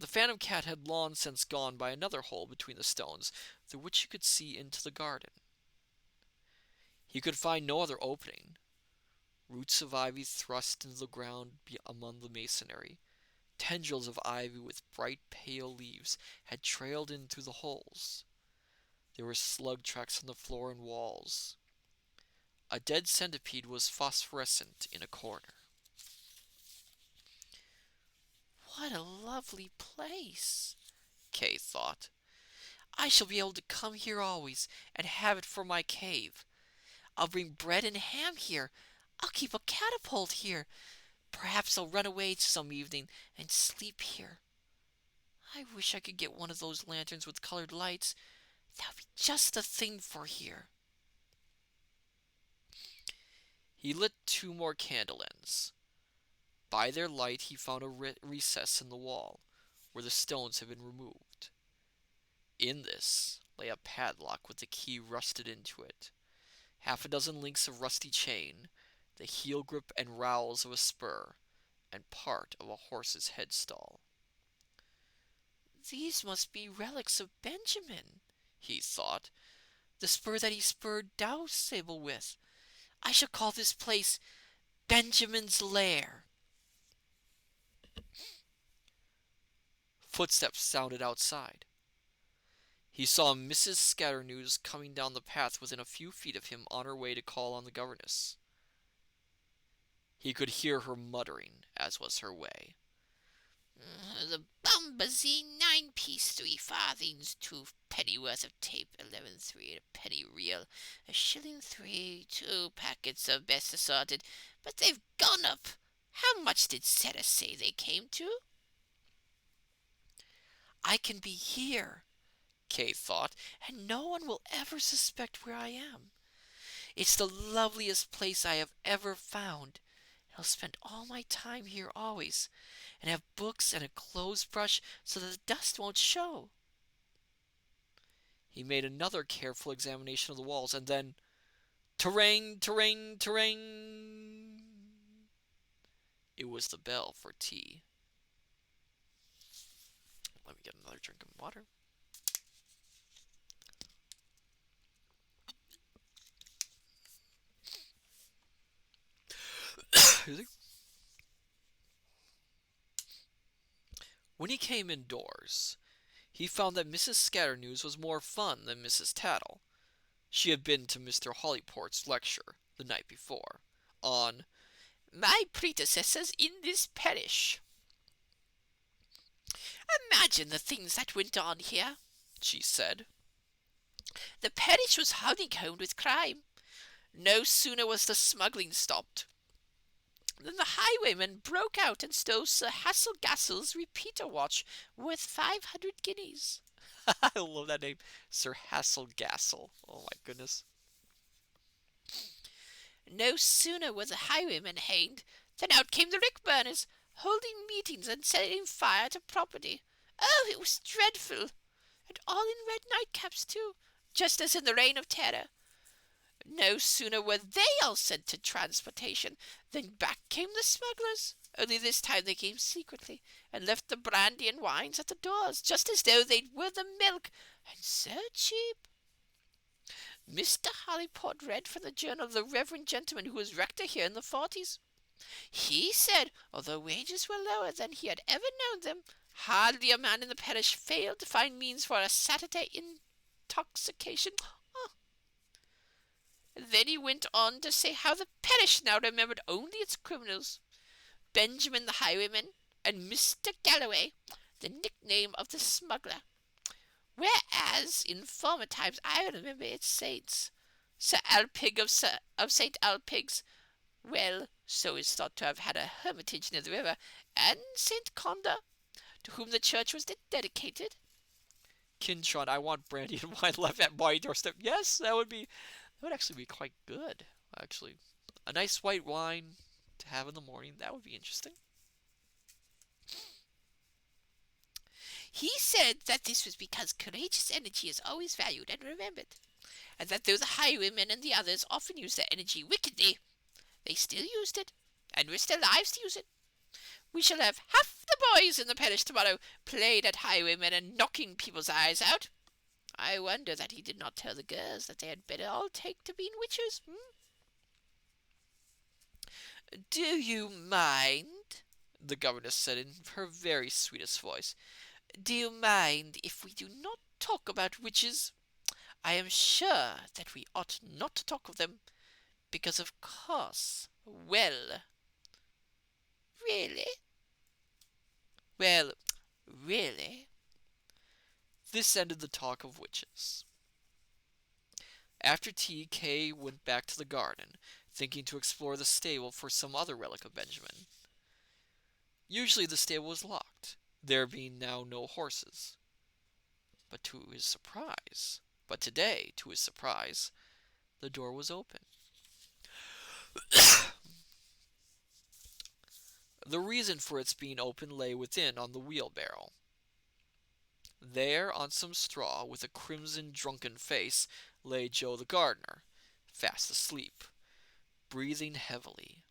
The phantom cat had long since gone by another hole between the stones, through which he could see into the garden. He could find no other opening. Roots of ivy thrust into the ground among the masonry. Tendrils of ivy with bright pale leaves had trailed in through the holes. There were slug tracks on the floor and walls. A dead centipede was phosphorescent in a corner. What a lovely place, Kay thought. I shall be able to come here always and have it for my cave. I'll bring bread and ham here. I'll keep a catapult here. Perhaps I'll run away some evening and sleep here. I wish I could get one of those lanterns with colored lights. That would be just the thing for here. He lit 2 more candle ends. By their light he found a recess in the wall, where the stones had been removed. In this lay a padlock with the key rusted into it, 6 links of rusty chain, the heel grip and rowels of a spur, and part of a horse's headstall. These must be relics of Benjamin, he thought, the spur that he spurred Dowsable with. I shall call this place Benjamin's Lair. Footsteps sounded outside. He saw Mrs. Scatternews coming down the path within a few feet of him on her way to call on the governess. He could hear her muttering, as was her way. The bombazine 9-piece 3 farthings, 2 pennyworth of tape, 11.3 a penny real, a shilling 3, 2 packets of best assorted, but they've gone up. How much did Sarah say they came to? I can be here, Kay thought, and no one will ever suspect where I am. It's the loveliest place I have ever found. I'll spend all my time here always, and have books and a clothes brush so that the dust won't show. He made another careful examination of the walls, and then, terrain, terrain, terrain. It was the bell for tea. Let me get another drink of water. When he came indoors, he found that Mrs. Scatternews was more fun than Mrs. Tattle. She had been to Mr. Hollyport's lecture the night before on My predecessors in this parish. Imagine the things that went on here, she said. The parish was honeycombed with crime. No sooner was the smuggling stopped than the highwaymen broke out and stole Sir Hasselgassel's repeater watch worth 500 guineas. I love that name, Sir Hasselgassel. Oh my goodness. No sooner were the highwaymen hanged than out came the rick burners, holding meetings and setting fire to property. Oh, it was dreadful! And all in red nightcaps too, just as in the Reign of Terror. No sooner were they all sent to transportation than back came the smugglers, only this time they came secretly, and left the brandy and wines at the doors, just as though they were the milk, and so cheap. Mr. Hollyport read from the journal of the reverend gentleman who was rector here in the 40s. He said, although wages were lower than he had ever known them, hardly a man in the parish failed to find means for a Saturday intoxication. Then he went on to say how the parish now remembered only its criminals, Benjamin the highwayman, and Mr. Galloway, the nickname of the smuggler, whereas in former times I remember its saints, Sir Alpig of St. Alpig's, Well, so is thought to have had a hermitage near the river, and St. Conda, to whom the church was dedicated. Kintron, I want brandy and wine left at my doorstep. Yes, that would actually be quite good. Actually, a nice white wine to have in the morning. That would be interesting. He said that this was because courageous energy is always valued and remembered, and that though the highwaymen and the others often used their energy wickedly, they still used it, and risked their lives to use it. We shall have half the boys in the parish tomorrow playing at highwaymen and knocking people's eyes out. I wonder that he did not tell the girls that they had better all take to being witches. Do you mind? The governess said in her very sweetest voice. Do you mind if we do not talk about witches? I am sure that we ought not to talk of them, because of course, well, Really? well, really. This ended the talk of witches. After tea, Kay went back to the garden, thinking to explore the stable for some other relic of Benjamin. Usually the stable was locked, there being now no horses. But today, to his surprise, the door was open. The reason for its being open lay within on the wheelbarrow. There, on some straw, with a crimson, drunken face, lay Joe the gardener, fast asleep, breathing heavily.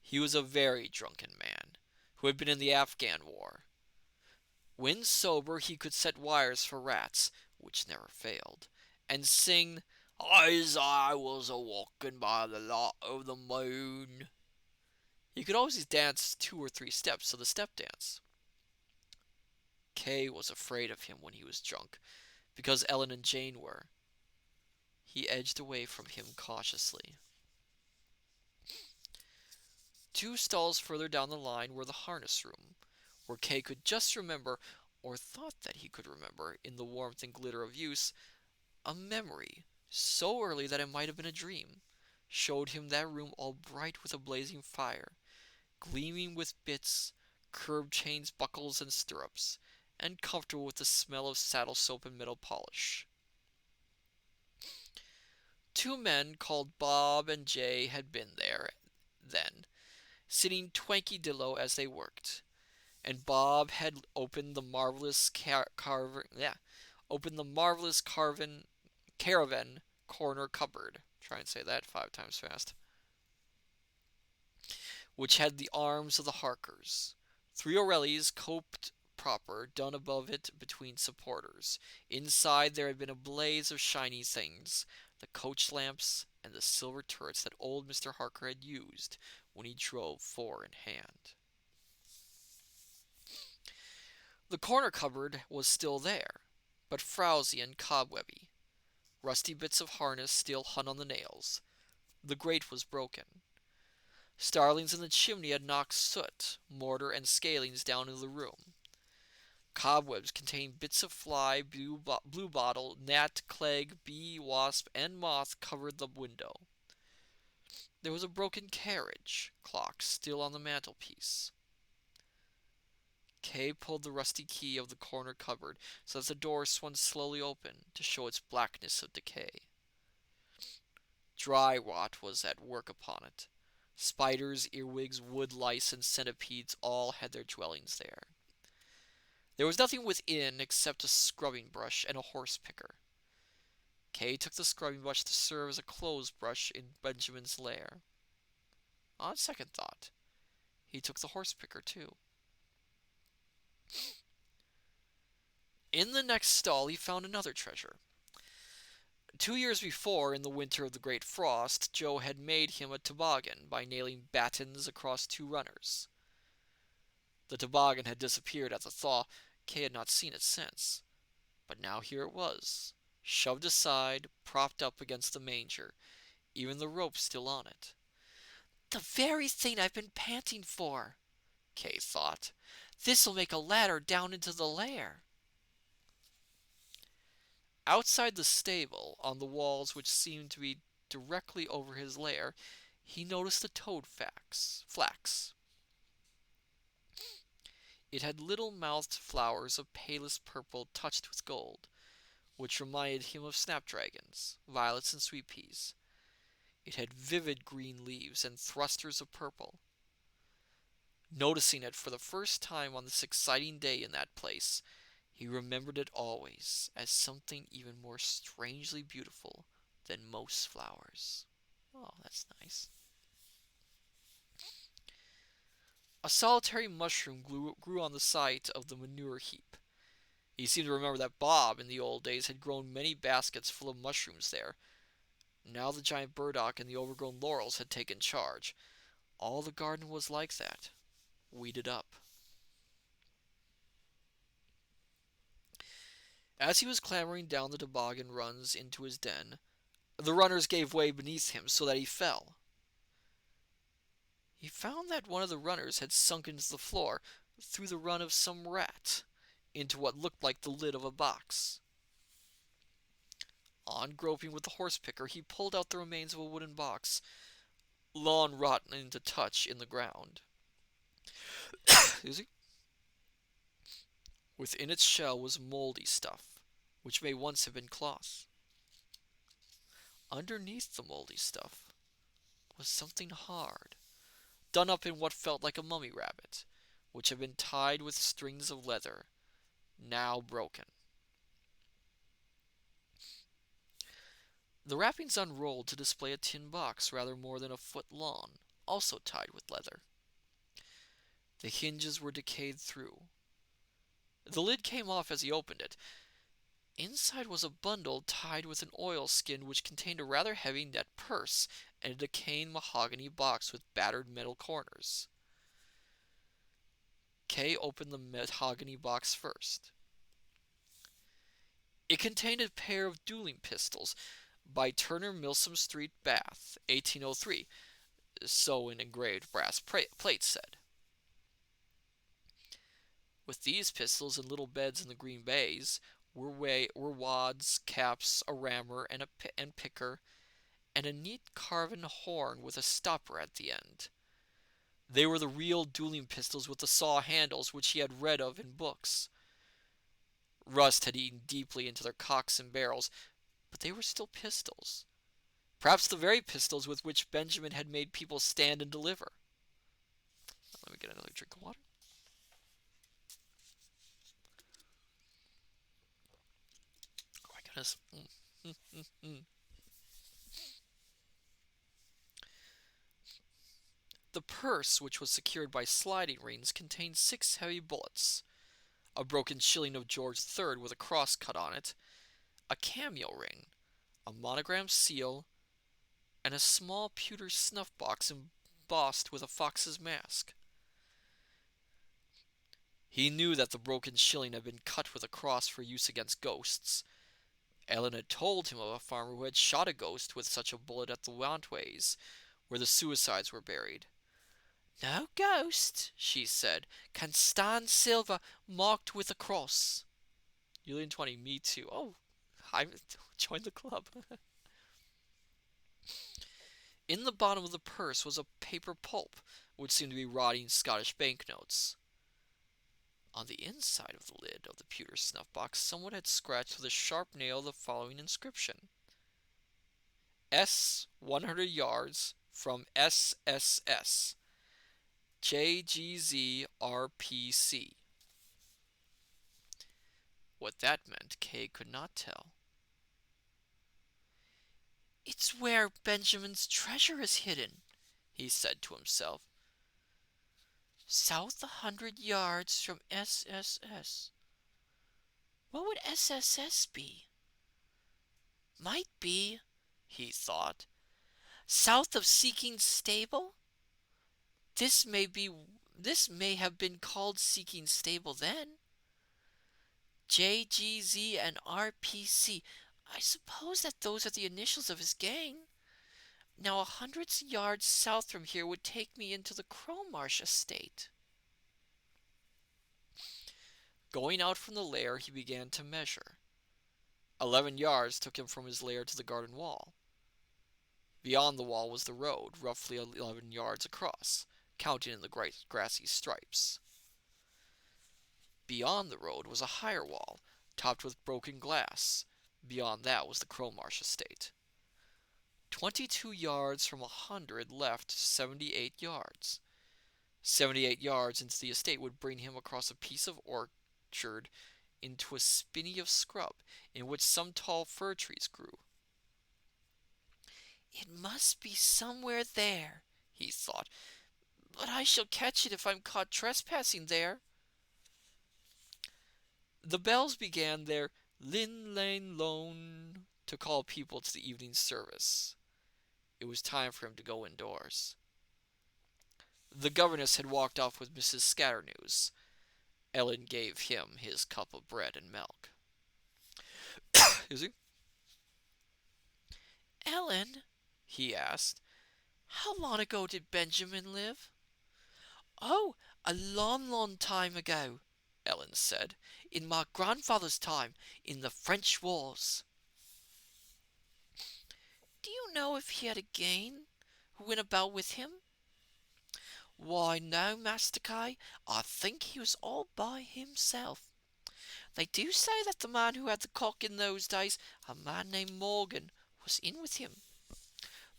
He was a very drunken man, who had been in the Afghan War. When sober, he could set wires for rats, which never failed, and sing, "As I was a-walking by the light of the moon." He could always dance 2 or 3 steps of the step dance. Kay was afraid of him when he was drunk, because Ellen and Jane were. He edged away from him cautiously. 2 stalls further down the line were the harness room, where Kay could just remember, or thought that he could remember, in the warmth and glitter of use, a memory, so early that it might have been a dream, showed him that room all bright with a blazing fire, gleaming with bits, curb chains, buckles, and stirrups, and comfortable with the smell of saddle soap and metal polish. 2 men called Bob and Jay had been there then, sitting twanky-dillo as they worked, and Bob had opened the marvelous caravan corner cupboard. Try and say that 5 times fast. Which had the arms of the Harkers. 3 O'Reillys coped proper, done above it between supporters. Inside there had been a blaze of shiny things, the coach lamps and the silver turrets that old Mr. Harker had used when he drove 4 in hand. The corner cupboard was still there, but frowsy and cobwebby. Rusty bits of harness still hung on the nails. The grate was broken. Starlings in the chimney had knocked soot, mortar, and scalings down into the room. Cobwebs containing bits of fly, bluebottle, gnat, clegg, bee, wasp, and moth covered the window. There was a broken carriage clock still on the mantelpiece. Kay pulled the rusty key of the corner cupboard so that the door swung slowly open to show its blackness of decay. Dry rot was at work upon it. Spiders, earwigs, wood lice, and centipedes all had their dwellings there. There was nothing within except a scrubbing brush and a horse picker. Kay took the scrubbing brush to serve as a clothes brush in Benjamin's lair. On second thought, he took the horse picker too. In the next stall he found another treasure. 2 years before, in the winter of the great frost, Joe had made him a toboggan by nailing battens across 2 runners. The toboggan had disappeared at the thaw. Kay had not seen it since. But now here it was, shoved aside, propped up against the manger, even the rope still on it. "The very thing I've been panting for," Kay thought. "This'll make a ladder down into the lair." Outside the stable, on the walls which seemed to be directly over his lair, he noticed a toad flax. It had little mouthed flowers of palest purple touched with gold, which reminded him of snapdragons, violets, and sweet peas. It had vivid green leaves and thrusters of purple. Noticing it for the first time on this exciting day in that place, he remembered it always as something even more strangely beautiful than most flowers. Oh, that's nice. A solitary mushroom grew on the site of the manure heap. He seemed to remember that Bob, in the old days, had grown many baskets full of mushrooms there. Now the giant burdock and the overgrown laurels had taken charge. All the garden was like that, weeded up. As he was clambering down the toboggan runs into his den, the runners gave way beneath him so that he fell. He found that one of the runners had sunk into the floor through the run of some rat into what looked like the lid of a box. On groping with the horse picker, he pulled out the remains of a wooden box, long rotten into touch in the ground. Excuse me. Within its shell was moldy stuff, which may once have been cloth. Underneath the moldy stuff was something hard, done up in what felt like a mummy rabbit, which had been tied with strings of leather, now broken. The wrappings unrolled to display a tin box rather more than a foot long, also tied with leather. The hinges were decayed through. The lid came off as he opened it. Inside was a bundle tied with an oilskin which contained a rather heavy net purse and a decaying mahogany box with battered metal corners. Kay opened the mahogany box first. It contained a pair of dueling pistols by Turner Milsom Street, Bath, 1803, so an engraved brass plate said. With these pistols and little beds in the green bays were wads, caps, a rammer, and picker, and a neat carven horn with a stopper at the end. They were the real dueling pistols with the saw handles which he had read of in books. Rust had eaten deeply into their cocks and barrels, but they were still pistols. Perhaps the very pistols with which Benjamin had made people stand and deliver. Let me get another drink of water. Oh my goodness. The purse, which was secured by sliding rings, contained 6 heavy bullets, a broken shilling of George III with a cross cut on it, a cameo ring, a monogrammed seal, and a small pewter snuff box embossed with a fox's mask. He knew that the broken shilling had been cut with a cross for use against ghosts. Ellen had told him of a farmer who had shot a ghost with such a bullet at the Wantways, where the suicides were buried. "No ghost," she said, "can stand silver marked with a cross." Julian 20, me too. Oh, I joined the club. In the bottom of the purse was a paper pulp, which seemed to be rotting Scottish banknotes. On the inside of the lid of the pewter snuff box, someone had scratched with a sharp nail the following inscription: S 100 yards from SSS. JGZRPC. What that meant, Kay could not tell. "It's where Benjamin's treasure is hidden," he said to himself. "South 100 yards from SSS. What would SSS be? Might be," he thought, "south of Seeking Stable. This may have been called Seeking Stable then. JGZ and RPC. I suppose that those are the initials of his gang. Now 100 yards south from here would take me into the Crowmarsh estate." Going out from the lair, he began to measure. 11 yards took him from his lair to the garden wall. Beyond the wall was the road, roughly 11 yards across, counting in the grassy stripes. Beyond the road was a higher wall, topped with broken glass. Beyond that was the Cromarsh estate. 22 yards from 100 left 78 yards. 78 yards into the estate would bring him across a piece of orchard into a spinney of scrub in which some tall fir trees grew. It must be somewhere there, he thought, but I shall catch it if I'm caught trespassing there. The bells began their Lin Lane Lone to call people to the evening service. It was time for him to go indoors. The governess had walked off with Mrs. Scatternews. Ellen gave him his cup of bread and milk. Excuse me. Ellen, he asked, how long ago did Benjamin live? Oh, a long, long time ago, Ellen said, in my grandfather's time, in the French wars. Do you know if he had a gang who went about with him? Why, no, Master Kai, I think he was all by himself. They do say that the man who had the cock in those days, a man named Morgan, was in with him.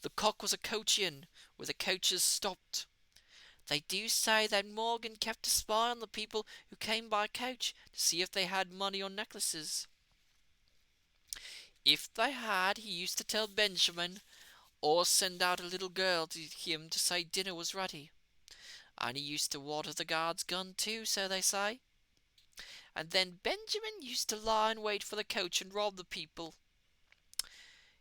The cock was a coach inn, where the coaches stopped. They do say that Morgan kept a spy on the people who came by coach to see if they had money or necklaces. If they had, he used to tell Benjamin, or send out a little girl to him to say dinner was ready. And he used to water the guard's gun too, so they say. And then Benjamin used to lie in wait for the coach and rob the people.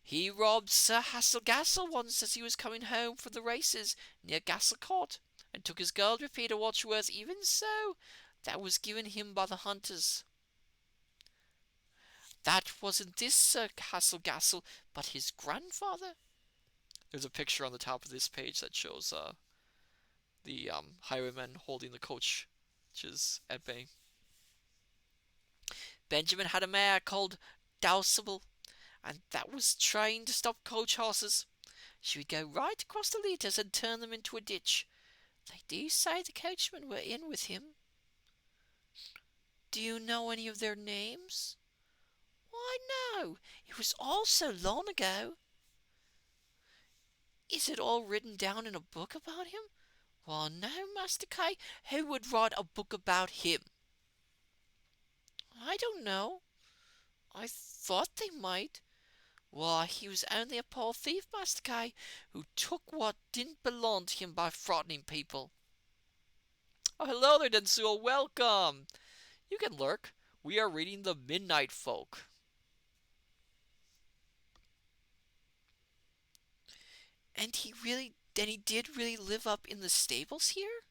He robbed Sir Hassel-Gassel once as he was coming home from the races near Gassel Court, and took his gold repeater watch worth even so, that was given him by the hunters. That wasn't this Sir Hassel-Gassel, but his grandfather. There's a picture on the top of this page that shows the highwaymen holding the coach, which is at bay. Benjamin had a mare called Dowsable, and that was trained to stop coach horses. She would go right across the litres and turn them into a ditch. They do say the coachmen were in with him. Do you know any of their names? Why, no, it was all so long ago. Is it all written down in a book about him? Well, no, Master Kai, who would write a book about him? I don't know. I thought they might. Why, he was only a poor thief, Master Kai, who took what didn't belong to him by frightening people. Oh, hello there, Densuo. Welcome. You can lurk. We are reading The Midnight Folk. And he did really live up in the stables here?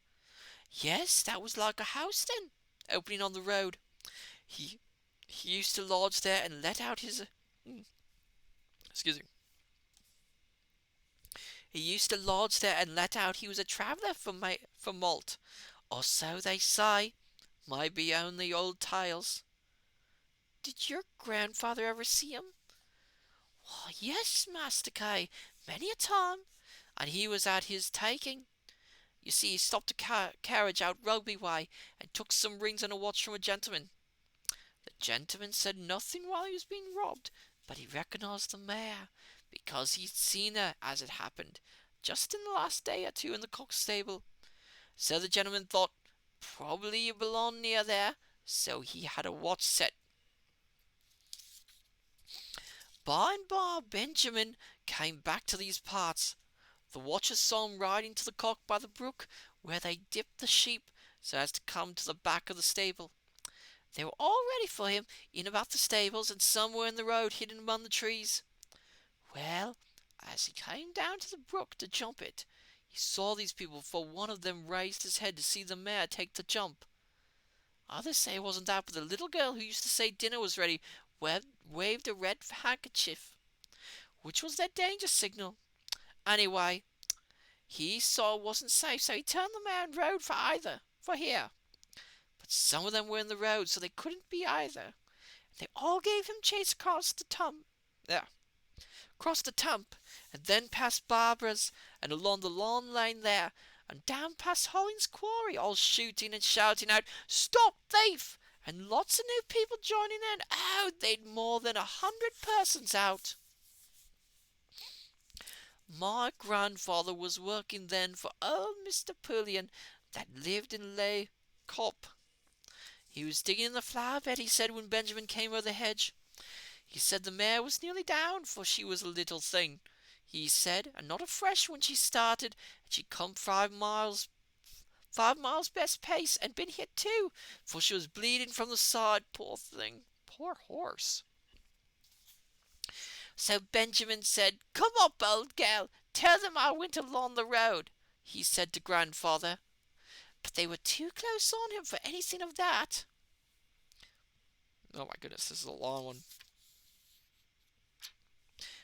Yes, that was like a house then, opening on the road. He used to lodge there and let out his... Excuse me. He used to lodge there and let out he was a traveller from Malt. Or so they say. Might be only old tales. Did your grandfather ever see him? Why, yes, Master K, many a time. And he was at his taking. You see, he stopped a carriage out Rugby way and took some rings and a watch from a gentleman. The gentleman said nothing while he was being robbed, but he recognised the mare, because he'd seen her, as it happened, just in the last day or two in the cock stable. So the gentleman thought, probably you belong near there, so he had a watch set. By and by, Benjamin came back to these parts. The watchers saw him riding to the cock by the brook, where they dipped the sheep, so as to come to the back of the stable. They were all ready for him in about the stables, and some were in the road, hidden among the trees. Well, as he came down to the brook to jump it, he saw these people, for one of them raised his head to see the mare take the jump. Others say it wasn't that, but the little girl who used to say dinner was ready waved a red handkerchief, which was their danger signal. Anyway, he saw it wasn't safe, so he turned the mare and rode for here. But some of them were in the road, so they couldn't be either. They all gave him chase across the there. crossed the Tamp, and then past Barbara's, and along the long lane there, and down past Holling's Quarry, all shooting and shouting out, "Stop thief!" and lots of new people joining in. Oh, they'd more than 100 persons out. My grandfather was working then for old Mr. Pulliam, that lived in Lay Cop. He was digging in the flower bed, he said, when Benjamin came over the hedge. He said the mare was nearly down, for she was a little thing, he said, and not a fresh when she started, and she'd come 5 miles best pace, and been hit too, for she was bleeding from the side, poor thing, poor horse. So Benjamin said, "Come up, old girl, tell them I went along the road," he said to grandfather. But they were too close on him for anything of that. Oh my goodness, this is a long one.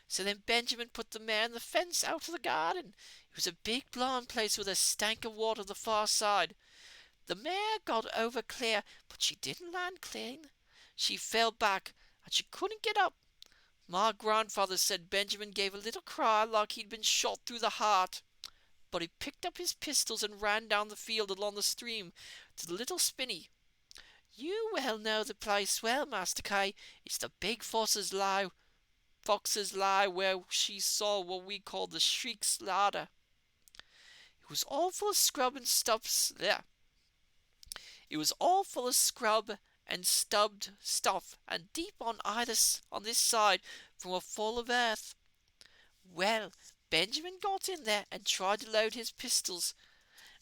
So then Benjamin put the mare in the fence out of the garden. It was a big blind place with a stank of water on the far side. The mare got over clear, but she didn't land clean. She fell back, and she couldn't get up. My grandfather said Benjamin gave a little cry like he'd been shot through the heart. But he picked up his pistols and ran down the field along the stream to the little spinney. You well know the place well, Master Kay. It's the big fox's lie where she saw what we call the Shriek's larder. It was all full of scrub and stuffs there. It was all full of scrub and stubbed stuff, and deep on this side from a fall of earth. Well, Benjamin got in there and tried to load his pistols,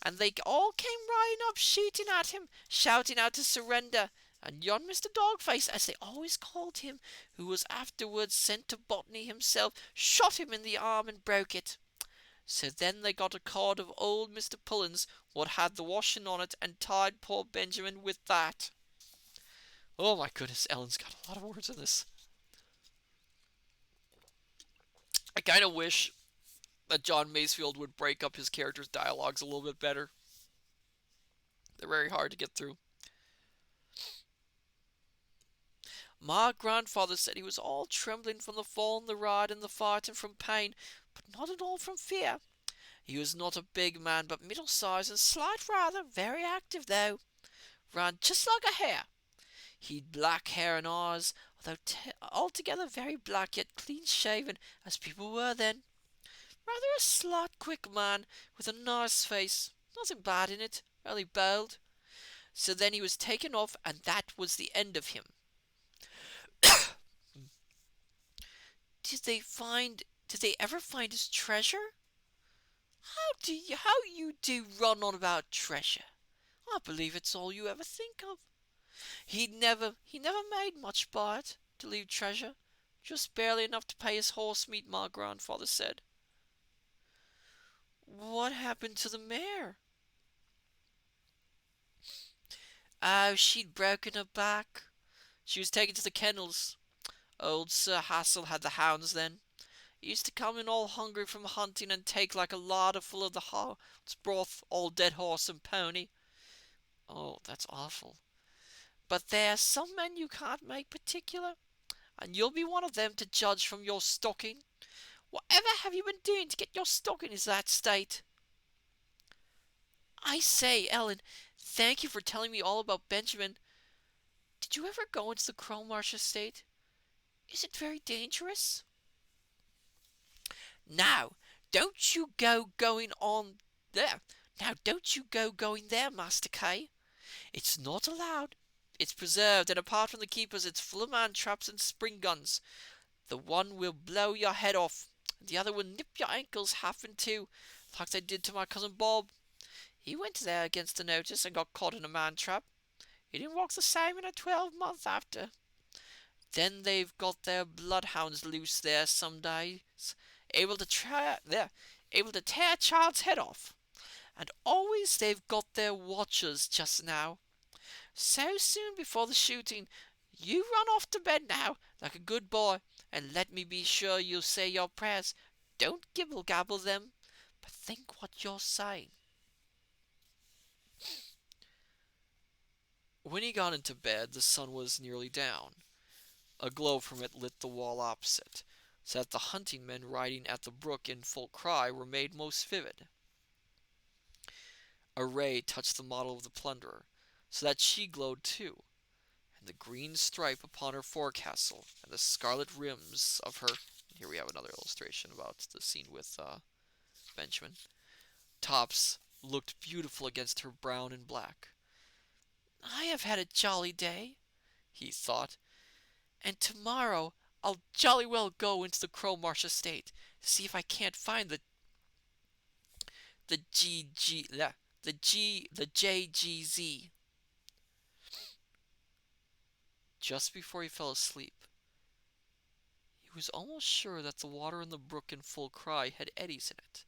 and they all came riding up, shooting at him, shouting out to surrender. And yon Mr. Dogface, as they always called him, who was afterwards sent to botany himself, shot him in the arm and broke it. So then they got a cord of old Mr. Pullen's, what had the washing on it, and tied poor Benjamin with that. Oh my goodness, Ellen's got a lot of words in this. I kind of wish that John Masefield would break up his characters' dialogues a little bit better. They're very hard to get through. My grandfather said he was all trembling from the fall and the ride and the fight and from pain, but not at all from fear. He was not a big man, but middle-sized and slight rather, very active though. Ran just like a hare. He'd black hair and eyes, although altogether very black, yet clean-shaven, as people were then. Rather a slight, quick man, with a nice face. Nothing bad in it, only bold. So then he was taken off, and that was the end of him. Did they ever find his treasure? How you do run on about treasure? I believe it's all you ever think of. He never made much by it, to leave treasure. Just barely enough to pay his horse meat, my grandfather said. What happened to the mare? Oh, she'd broken her back. She was taken to the kennels. Old Sir Hassel had the hounds then. He used to come in all hungry from hunting and take like a larder full of the hound's broth, all dead horse and pony. Oh, that's awful. But there's some men you can't make particular, and you'll be one of them to judge from your stocking. Whatever have you been doing to get your stocking in that state? I say, Ellen, thank you for telling me all about Benjamin. Did you ever go into the Cromarsh estate? Is it very dangerous? Now, don't you go going on there. Now, don't you go going there, Master Kay. It's not allowed. It's preserved, and apart from the keepers, it's full of man-traps and spring guns. The one will blow your head off, and the other will nip your ankles half in two, like they did to my cousin Bob. He went there against the notice and got caught in a man-trap. He didn't walk the same in a 12-month after. Then they've got their bloodhounds loose there some days, able to tear a child's head off. And always they've got their watchers just now. So soon before the shooting, you run off to bed now, like a good boy, and let me be sure you'll say your prayers. Don't gibble-gabble them, but think what you're saying. When he got into bed, the sun was nearly down. A glow from it lit the wall opposite. so that the hunting men riding at the brook in full cry were made most vivid. A ray touched the model of the plunderer, so that she glowed too, and the green stripe upon her forecastle, and the scarlet rims of her. Here we have another illustration about the scene with Benjamin. Tops looked beautiful against her brown and black. I have had a jolly day, he thought, and tomorrow I'll jolly well go into the Crowmarsh estate, see if I can't find the the JGZ. Just before he fell asleep, he was almost sure that the water in the brook in full cry had eddies in it.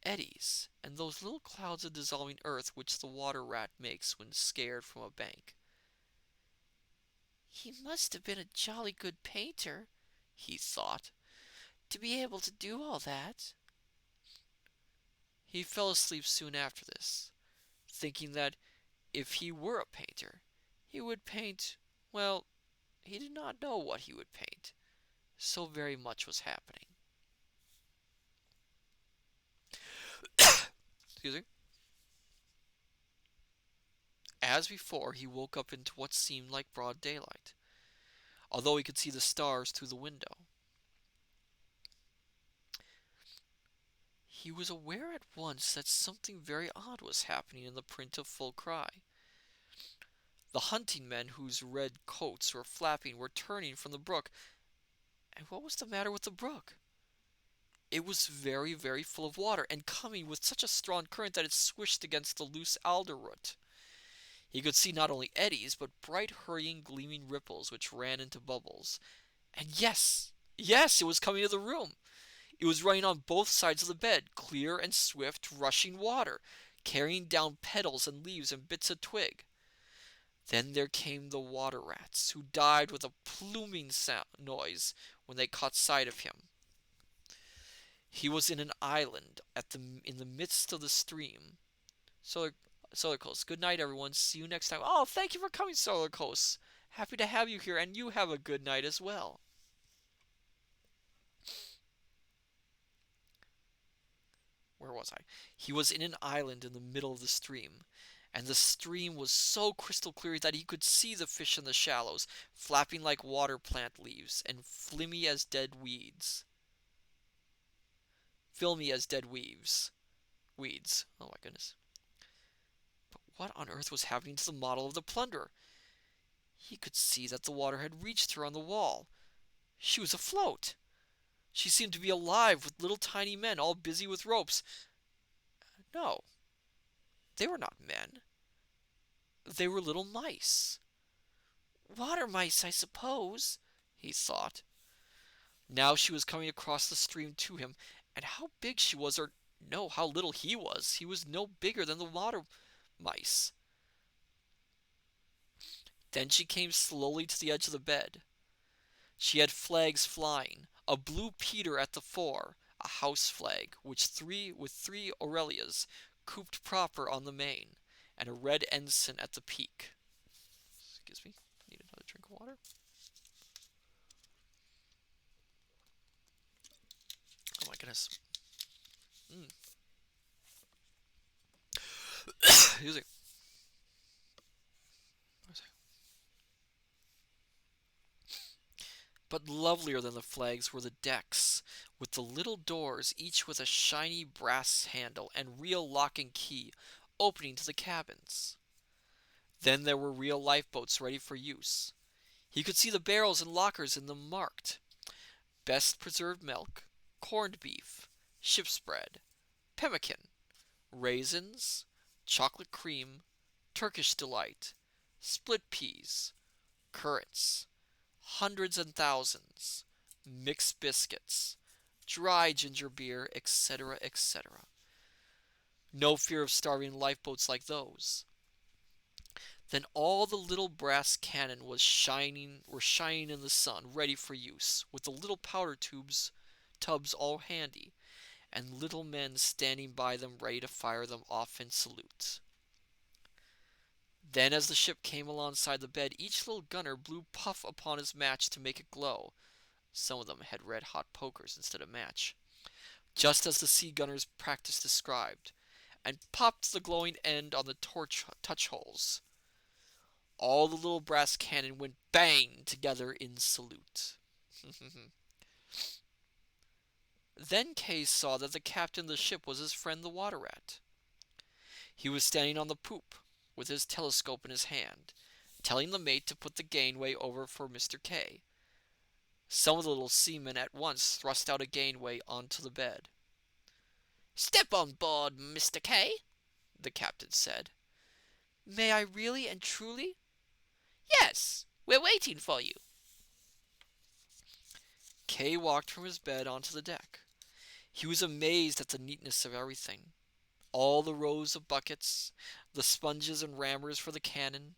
Eddies, and those little clouds of dissolving earth which the water rat makes when scared from a bank. He must have been a jolly good painter, he thought, to be able to do all that. He fell asleep soon after this, thinking that if he were a painter, he would paint, well, he did not know what he would paint. So very much was happening. Excuse me. As before, he woke up into what seemed like broad daylight, although he could see the stars through the window. He was aware at once that something very odd was happening in the print of full cry. The hunting men whose red coats were flapping were turning from the brook. And what was the matter with the brook? It was very, very full of water, and coming with such a strong current that it swished against the loose alder root. He could see not only eddies, but bright, hurrying, gleaming ripples which ran into bubbles. And yes, it was coming to the room. It was running on both sides of the bed, clear and swift, rushing water, carrying down petals and leaves and bits of twig. Then there came the water rats, who died with a pluming noise when they caught sight of him. He was in an island in the midst of the stream. Solar Coast. Good night, everyone. See you next time. Oh, thank you for coming, Solar Coast. Happy to have you here, and you have a good night as well. Where was I? He was in an island in the middle of the stream, and the stream was so crystal clear that he could see the fish in the shallows, flapping like water plant leaves, and filmy as dead weeds. Weeds. Oh my goodness. But what on earth was happening to the model of the plunderer? He could see that the water had reached her on the wall. She was afloat. She seemed to be alive with little tiny men all busy with ropes. No, they were not men. They were little mice. Water mice, I suppose, he thought. Now she was coming across the stream to him, and how big she was, or no, how little he was. He was no bigger than the water mice. Then she came slowly to the edge of the bed. She had flags flying, a blue Peter at the fore, a house flag, with three Aurelias, cooped proper on the main, and a red ensign at the peak. Excuse me, need another drink of water. Oh my goodness. Excuse me. But lovelier than the flags were the decks, with the little doors, each with a shiny brass handle and real lock and key, opening to the cabins. Then there were real lifeboats ready for use. He could see the barrels and lockers in them marked best preserved milk, corned beef, ship's bread, pemmican, raisins, chocolate cream, Turkish delight, split peas, currants, hundreds and thousands, mixed biscuits, dry ginger beer, etc., etc. No fear of starving in lifeboats like those. Then all the little brass cannon were shining in the sun, ready for use, with the little powder tubs all handy, and little men standing by them ready to fire them off in salute. Then as the ship came alongside the bed, each little gunner blew puff upon his match to make it glow. Some of them had red-hot pokers instead of match, just as the sea gunner's practice described, and popped the glowing end on the torch touch holes. All the little brass cannon went bang together in salute. Then Kay saw that the captain of the ship was his friend the water rat. He was standing on the poop, with his telescope in his hand, telling the mate to put the gangway over for Mr. K. Some of the little seamen at once thrust out a gangway onto the bed. "Step on board, Mr. K," the captain said. "May I really and truly?" "Yes, we're waiting for you." Kay walked from his bed onto the deck. He was amazed at the neatness of everything. All the rows of buckets, the sponges and rammers for the cannon,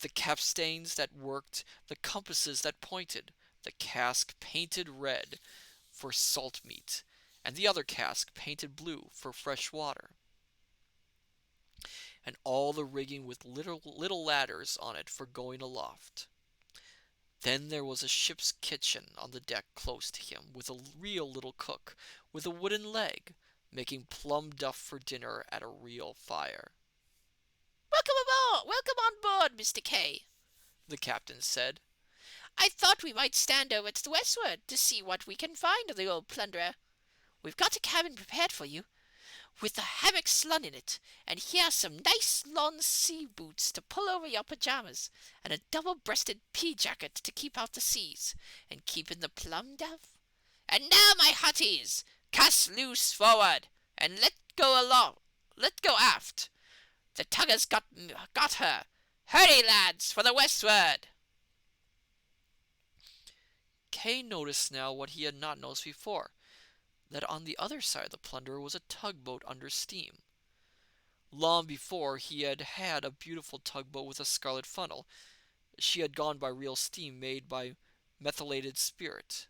the capstans that worked, the compasses that pointed, the cask painted red for salt meat, and the other cask painted blue for fresh water, and all the rigging with little ladders on it for going aloft. Then there was a ship's kitchen on the deck close to him, with a real little cook with a wooden leg, making plum duff for dinner at a real fire. "Welcome aboard! Welcome on board, Mr. K," the captain said. "I thought we might stand over to the westward to see what we can find of the old plunderer. We've got a cabin prepared for you, with a hammock slung in it, and here are some nice long sea boots to pull over your pajamas, and a double-breasted pea-jacket to keep out the seas, and keep in the plum duff. And now, my hearties, cast loose forward, and let go aft. The tugger's got her. Hurry, lads, for the westward." Kay noticed now what he had not noticed before, that on the other side of the plunderer was a tugboat under steam. Long before he had had a beautiful tugboat with a scarlet funnel. She had gone by real steam made by methylated spirit,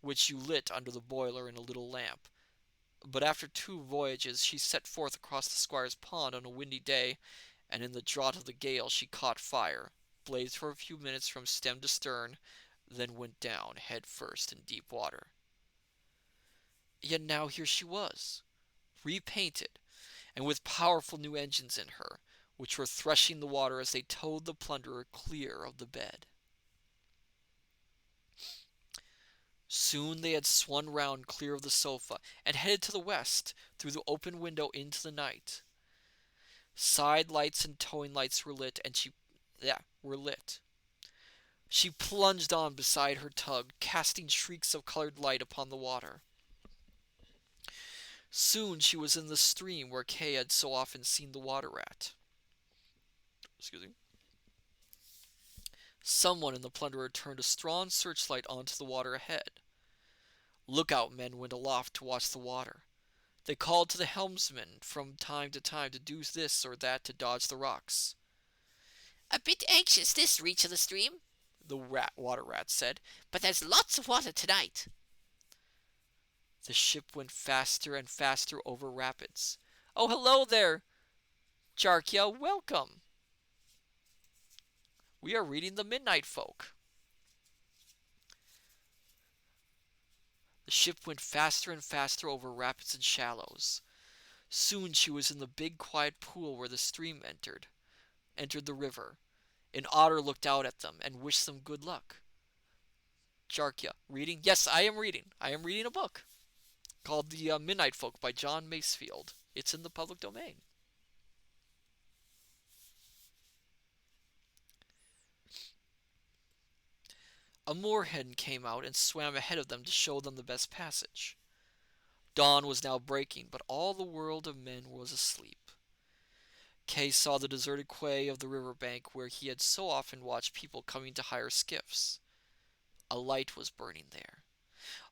which you lit under the boiler in a little lamp. But after 2 voyages she set forth across the squire's pond on a windy day, and in the draught of the gale she caught fire, blazed for a few minutes from stem to stern, then went down head first in deep water. Yet now here she was, repainted, and with powerful new engines in her, which were threshing the water as they towed the plunderer clear of the bed. Soon they had swung round clear of the sofa, and headed to the west, through the open window into the night. Side lights and towing lights were lit, and She plunged on beside her tug, casting shrieks of colored light upon the water. Soon she was in the stream where Kay had so often seen the water rat. Someone in the plunderer turned a strong searchlight onto the water ahead. Lookout men went aloft to watch the water. They called to the helmsman from time to time to do this or that to dodge the rocks. "A bit anxious this reach of the stream," the water rat said, "but there's lots of water tonight." The ship went faster and faster over rapids. "Oh, hello there, Jarkia, welcome. We are reading The Midnight Folk." The ship went faster and faster over rapids and shallows. Soon she was in the big quiet pool where the stream entered the river. An otter looked out at them and wished them good luck. Jarkia, reading? Yes, I am reading. I am reading a book called The Midnight Folk by John Masefield. It's in the public domain. A moorhen came out and swam ahead of them to show them the best passage. Dawn was now breaking, but all the world of men was asleep. Kay saw the deserted quay of the river bank where he had so often watched people coming to hire skiffs. A light was burning there,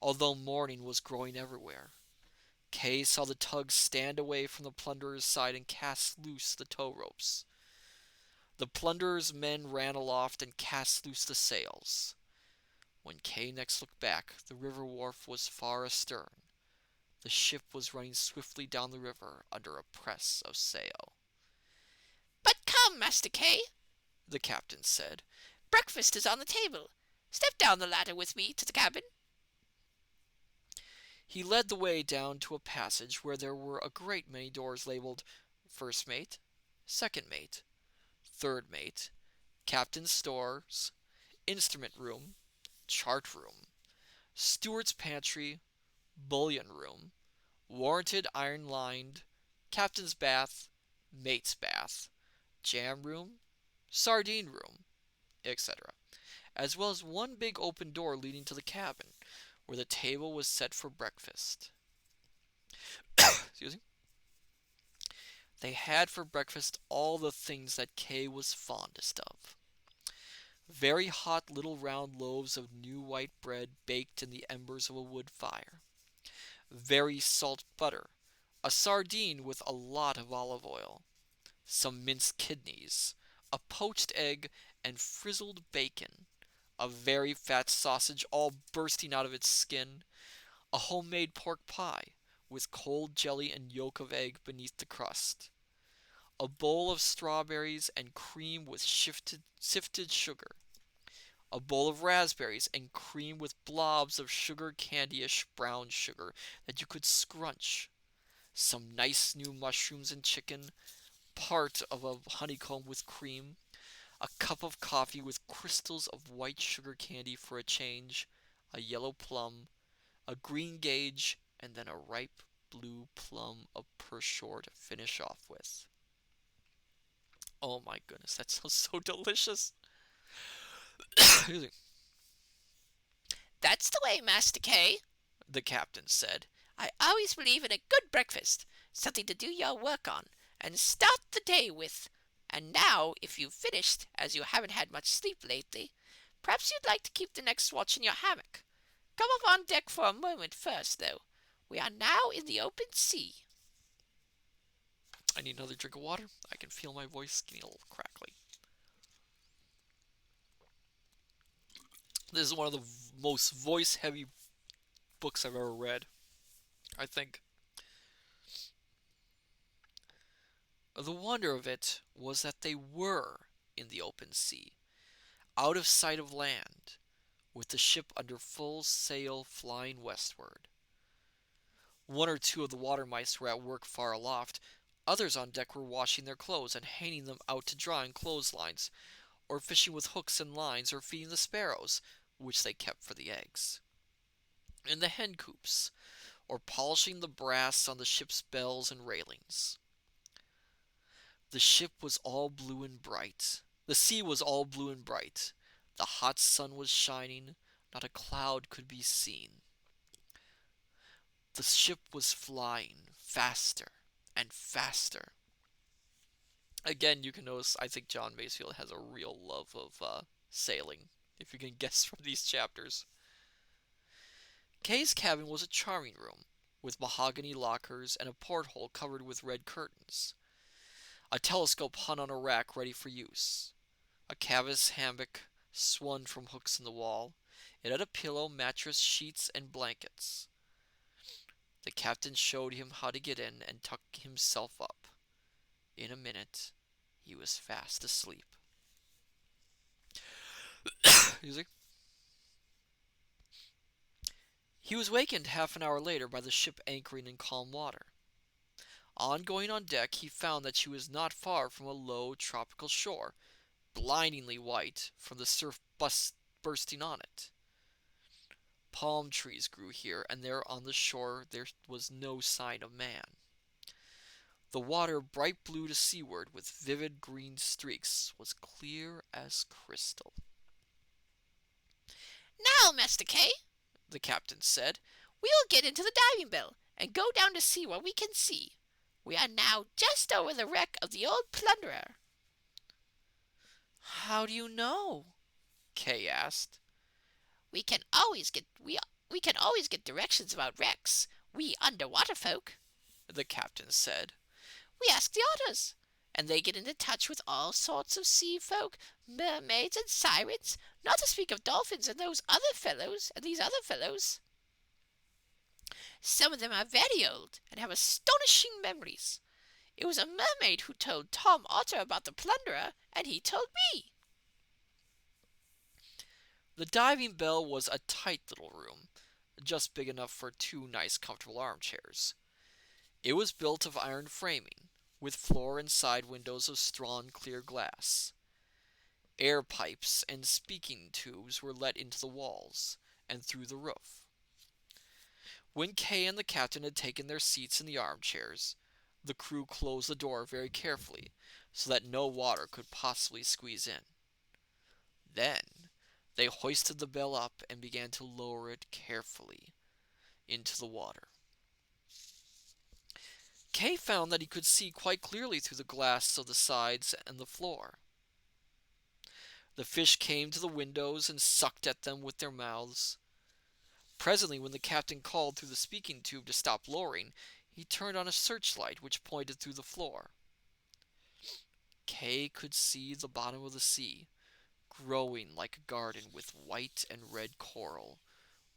although morning was growing everywhere. Kay saw the tug stand away from the plunderer's side and cast loose the tow ropes. The plunderer's men ran aloft and cast loose the sails. When Kay next looked back, the river wharf was far astern. The ship was running swiftly down the river under a press of sail. "But come, Master Kay," the captain said. "Breakfast is on the table. Step down the ladder with me to the cabin. He led the way down to a passage where there were a great many doors labeled First Mate, Second Mate, Third Mate, Captain's Stores, Instrument Room, Chart Room, Steward's Pantry, Bullion Room, Warranted Iron Lined, Captain's Bath, Mate's Bath, Jam Room, Sardine Room, etc., as well as one big open door leading to the cabin, where the table was set for breakfast. Excuse me. They had for breakfast all the things that Kay was fondest of. Very hot little round loaves of new white bread baked in the embers of a wood fire. Very salt butter. A sardine with a lot of olive oil. Some minced kidneys. A poached egg and frizzled bacon. A very fat sausage all bursting out of its skin. A homemade pork pie with cold jelly and yolk of egg beneath the crust. A bowl of strawberries and cream with sifted sugar. A bowl of raspberries and cream with blobs of sugar candyish brown sugar that you could scrunch. Some nice new mushrooms and chicken, part of a honeycomb with cream. A cup of coffee with crystals of white sugar candy for a change. A yellow plum. A green gauge, and then a ripe blue plum of Pershore to finish off with. Oh my goodness, that sounds so delicious. That's the way, Master K, The captain said. I always believe in a good breakfast, something to do your work on, and start the day with. And now, if you've finished, as you haven't had much sleep lately, perhaps you'd like to keep the next watch in your hammock. Come up on deck for a moment first, though. We are now in the open sea. I need another drink of water. I can feel my voice getting a little crackly. This is one of the most voice-heavy books I've ever read, I think. The wonder of it was that they were in the open sea, out of sight of land, with the ship under full sail flying westward. One or two of the water mice were at work far aloft. Others on deck were washing their clothes and hanging them out to dry on clotheslines, or fishing with hooks and lines, or feeding the sparrows, which they kept for the eggs, in the hen coops, or polishing the brass on the ship's bells and railings. The ship was all blue and bright. The sea was all blue and bright. The hot sun was shining. Not a cloud could be seen. The ship was flying faster and faster. Again, you can notice, I think John Masefield has a real love of sailing, if you can guess from these chapters. Kay's cabin was a charming room, with mahogany lockers and a porthole covered with red curtains. A telescope hung on a rack ready for use. A canvas hammock swung from hooks in the wall. It had a pillow, mattress, sheets, and blankets. The captain showed him how to get in and tuck himself up. In a minute, he was fast asleep. He was wakened half an hour later by the ship anchoring in calm water. On going on deck, he found that she was not far from a low tropical shore, blindingly white from the surf bursting on it. Palm trees grew here, and there on the shore there was no sign of man. The water, bright blue to seaward with vivid green streaks, was clear as crystal. Now, Master K, The captain said, we will get into the diving bell and go down to see what we can see. We are now just over the wreck of the old plunderer. How do you know? Kay asked. We can always get directions about wrecks, we underwater folk, The captain said. We ask the otters, and they get into touch with all sorts of sea folk, mermaids and sirens, not to speak of dolphins and these other fellows. Some of them are very old and have astonishing memories. It was a mermaid who told Tom Otter about the plunderer, and he told me. The diving bell was a tight little room, just big enough for two nice comfortable armchairs. It was built of iron framing, with floor and side windows of strong clear glass. Air pipes and speaking tubes were let into the walls and through the roof. When Kay and the captain had taken their seats in the armchairs, the crew closed the door very carefully so that no water could possibly squeeze in. Then they hoisted the bell up and began to lower it carefully into the water. Kay found that he could see quite clearly through the glass of the sides and the floor. The fish came to the windows and sucked at them with their mouths. Presently, when the captain called through the speaking tube to stop lowering, he turned on a searchlight which pointed through the floor. Kay could see the bottom of the sea, growing like a garden with white and red coral,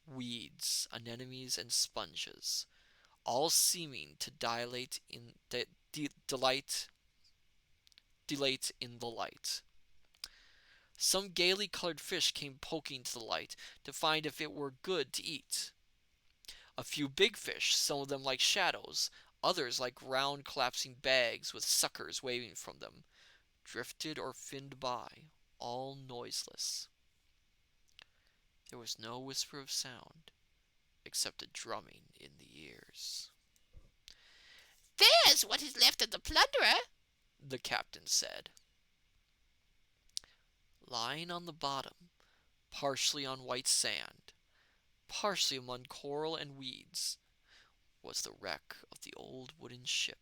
weeds, anemones, and sponges, all seeming to dilate in the light. Some gaily colored fish came poking to the light to find if it were good to eat. A few big fish, some of them like shadows, others like round collapsing bags with suckers waving from them, drifted or finned by, all noiseless. There was no whisper of sound, except a drumming in the ears. "There's what is left of the plunderer," The captain said. Lying on the bottom, partially on white sand, partially among coral and weeds, was the wreck of the old wooden ship.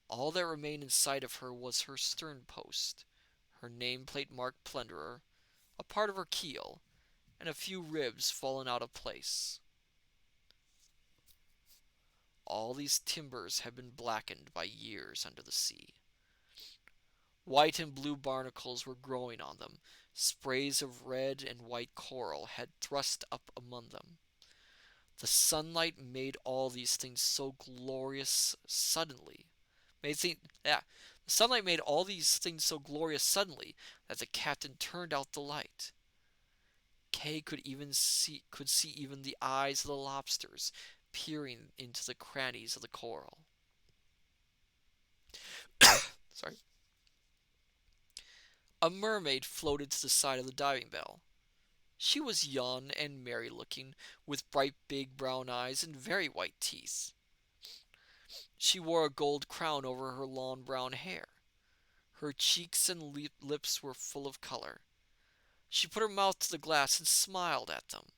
All that remained in sight of her was her stern post, her nameplate marked Plunderer, a part of her keel, and a few ribs fallen out of place. All these timbers had been blackened by years under the sea. White and blue barnacles were growing on them. Sprays of red and white coral had thrust up among them. The sunlight made all these things so glorious suddenly. The sunlight made all these things so glorious suddenly that the captain turned out the light. Kay could see even the eyes of the lobsters peering into the crannies of the coral. Sorry. A mermaid floated to the side of the diving bell. She was young and merry looking, with bright big brown eyes and very white teeth. She wore a gold crown over her long brown hair. Her cheeks and lips were full of color. She put her mouth to the glass and smiled at them.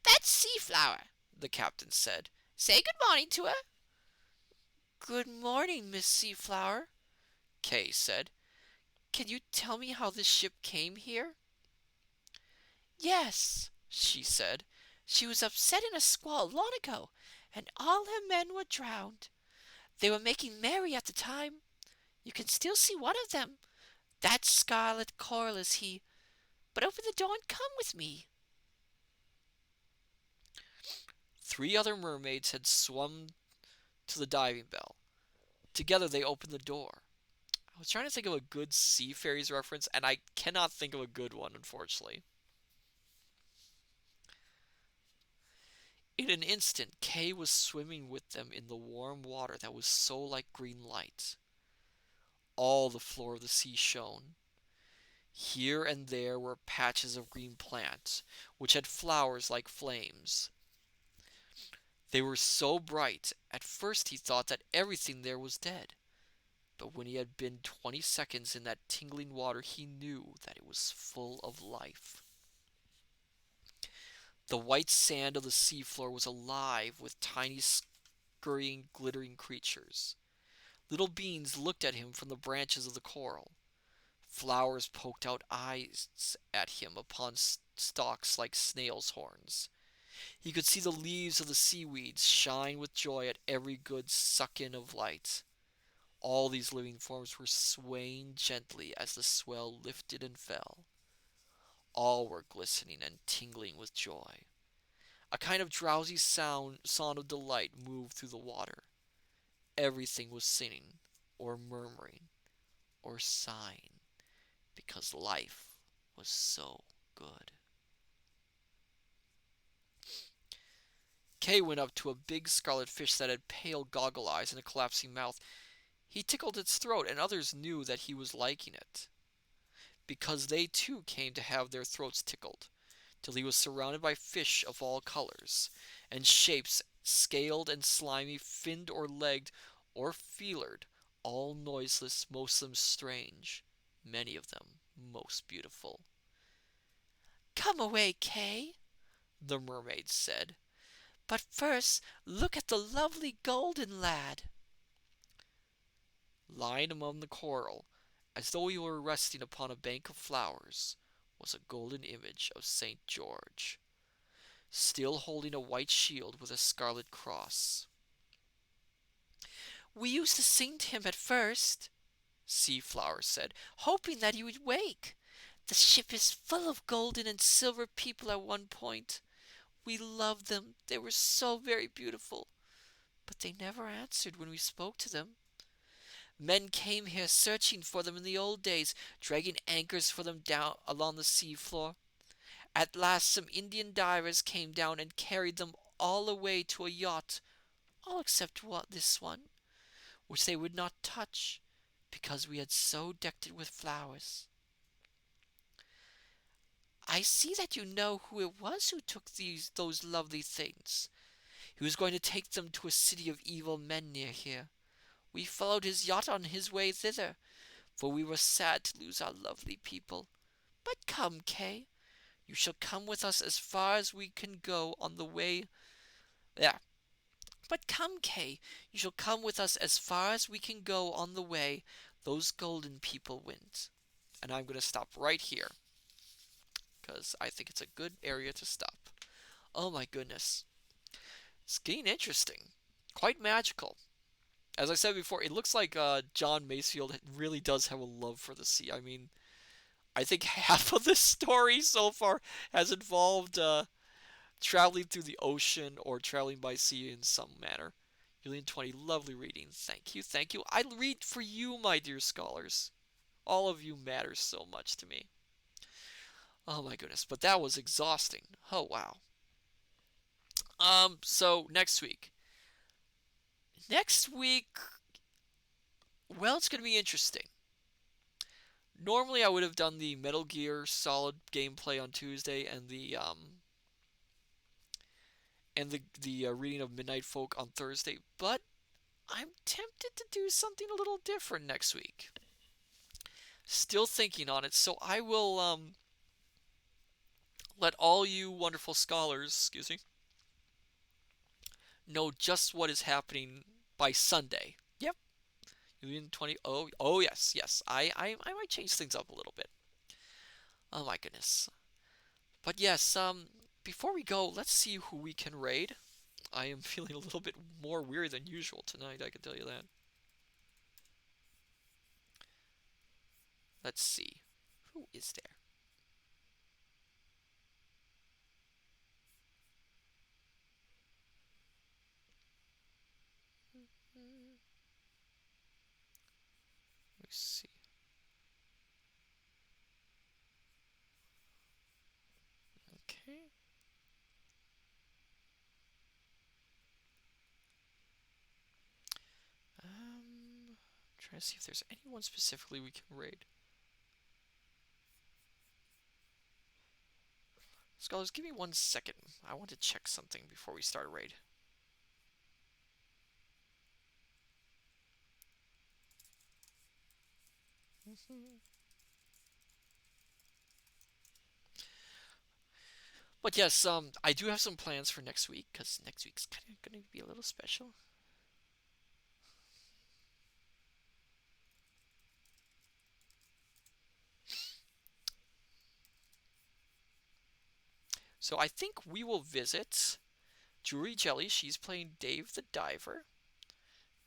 "That's Seaflower," the captain said. "Say good morning to her." "Good morning, Miss Seaflower," Kay said. "Can you tell me how this ship came here?" "Yes," she said. "She was upset in a squall long ago, and all her men were drowned. They were making merry at the time. You can still see one of them. That scarlet coral is he. But open the door and come with me." 3 other mermaids had swum to the diving bell. Together they opened the door. I was trying to think of a good Sea Fairies reference, and I cannot think of a good one, unfortunately. In an instant, Kay was swimming with them in the warm water that was so like green light. All the floor of the sea shone. Here and there were patches of green plants, which had flowers like flames. They were so bright, at first he thought that everything there was dead. But when he had been 20 seconds in that tingling water, he knew that it was full of life. The white sand of the seafloor was alive with tiny, scurrying, glittering creatures. Little beings looked at him from the branches of the coral. Flowers poked out eyes at him upon stalks like snails' horns. He could see the leaves of the seaweeds shine with joy at every good suck-in of light. All these living forms were swaying gently as the swell lifted and fell. All were glistening and tingling with joy. A kind of drowsy song of delight moved through the water. Everything was singing, or murmuring, or sighing, because life was so good. Kay went up to a big scarlet fish that had pale goggle eyes and a collapsing mouth. He tickled its throat, and others knew that he was liking it, because they too came to have their throats tickled, till he was surrounded by fish of all colors and shapes, scaled and slimy, finned or legged or feelered, all noiseless, most of them strange, many of them most beautiful. Come away, Kay, The mermaid said. but first look at the lovely golden lad. Lying among the coral, as though he were resting upon a bank of flowers, was a golden image of St. George, still holding a white shield with a scarlet cross. We used to sing to him at first, Sea Flower said. hoping that he would wake. The ship is full of golden and silver people at one point. We loved them. They were so very beautiful. But they never answered when we spoke to them. Men came here searching for them in the old days, dragging anchors for them down along the sea floor. At last some Indian divers came down and carried them all away to a yacht, all except this one, which they would not touch, because we had so decked it with flowers. I see that you know who it was who took those lovely things. He was going to take them to a city of evil men near here. We followed his yacht on his way thither, for we were sad to lose our lovely people. But come, Kay, you shall come with us as far as we can go on the way. There. But come, Kay, you shall come with us as far as we can go on the way those golden people went. And I'm going to stop right here, because I think it's a good area to stop. Oh my goodness. It's getting interesting. Quite magical. As I said before, it looks like John Masefield really does have a love for the sea. I mean, I think half of this story so far has involved traveling through the ocean or traveling by sea in some manner. Julian 20, lovely reading. Thank you, thank you. I read for you, my dear scholars. All of you matter so much to me. Oh my goodness, but that was exhausting. Oh wow. So next week. Next week, well, it's going to be interesting. Normally, I would have done the Metal Gear Solid gameplay on Tuesday and the reading of Midnight Folk on Thursday, but I'm tempted to do something a little different next week. Still thinking on it, so I will let all you wonderful scholars, excuse me, know just what is happening by Sunday. Yep, Union 20. Oh yes, yes. I might change things up a little bit. Oh my goodness. But yes, before we go, let's see who we can raid. I am feeling a little bit more weary than usual tonight, I can tell you that. Let's see. Who is there? Let's see. Okay. Trying to see if there's anyone specifically we can raid. Scholars, give me 1 second. I want to check something before we start a raid. But yes, I do have some plans for next week, because next week's kind of going to be a little special. So I think we will visit Jewelry Jelly. She's playing Dave the Diver.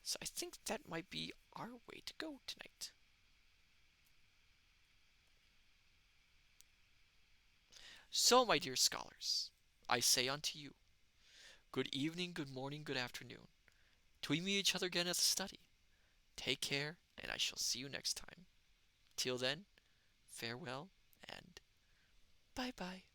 So I think that might be our way to go tonight. So, my dear scholars, I say unto you, good evening, good morning, good afternoon. Till we meet each other again at the study. Take care, and I shall see you next time. Till then, farewell and Bye bye.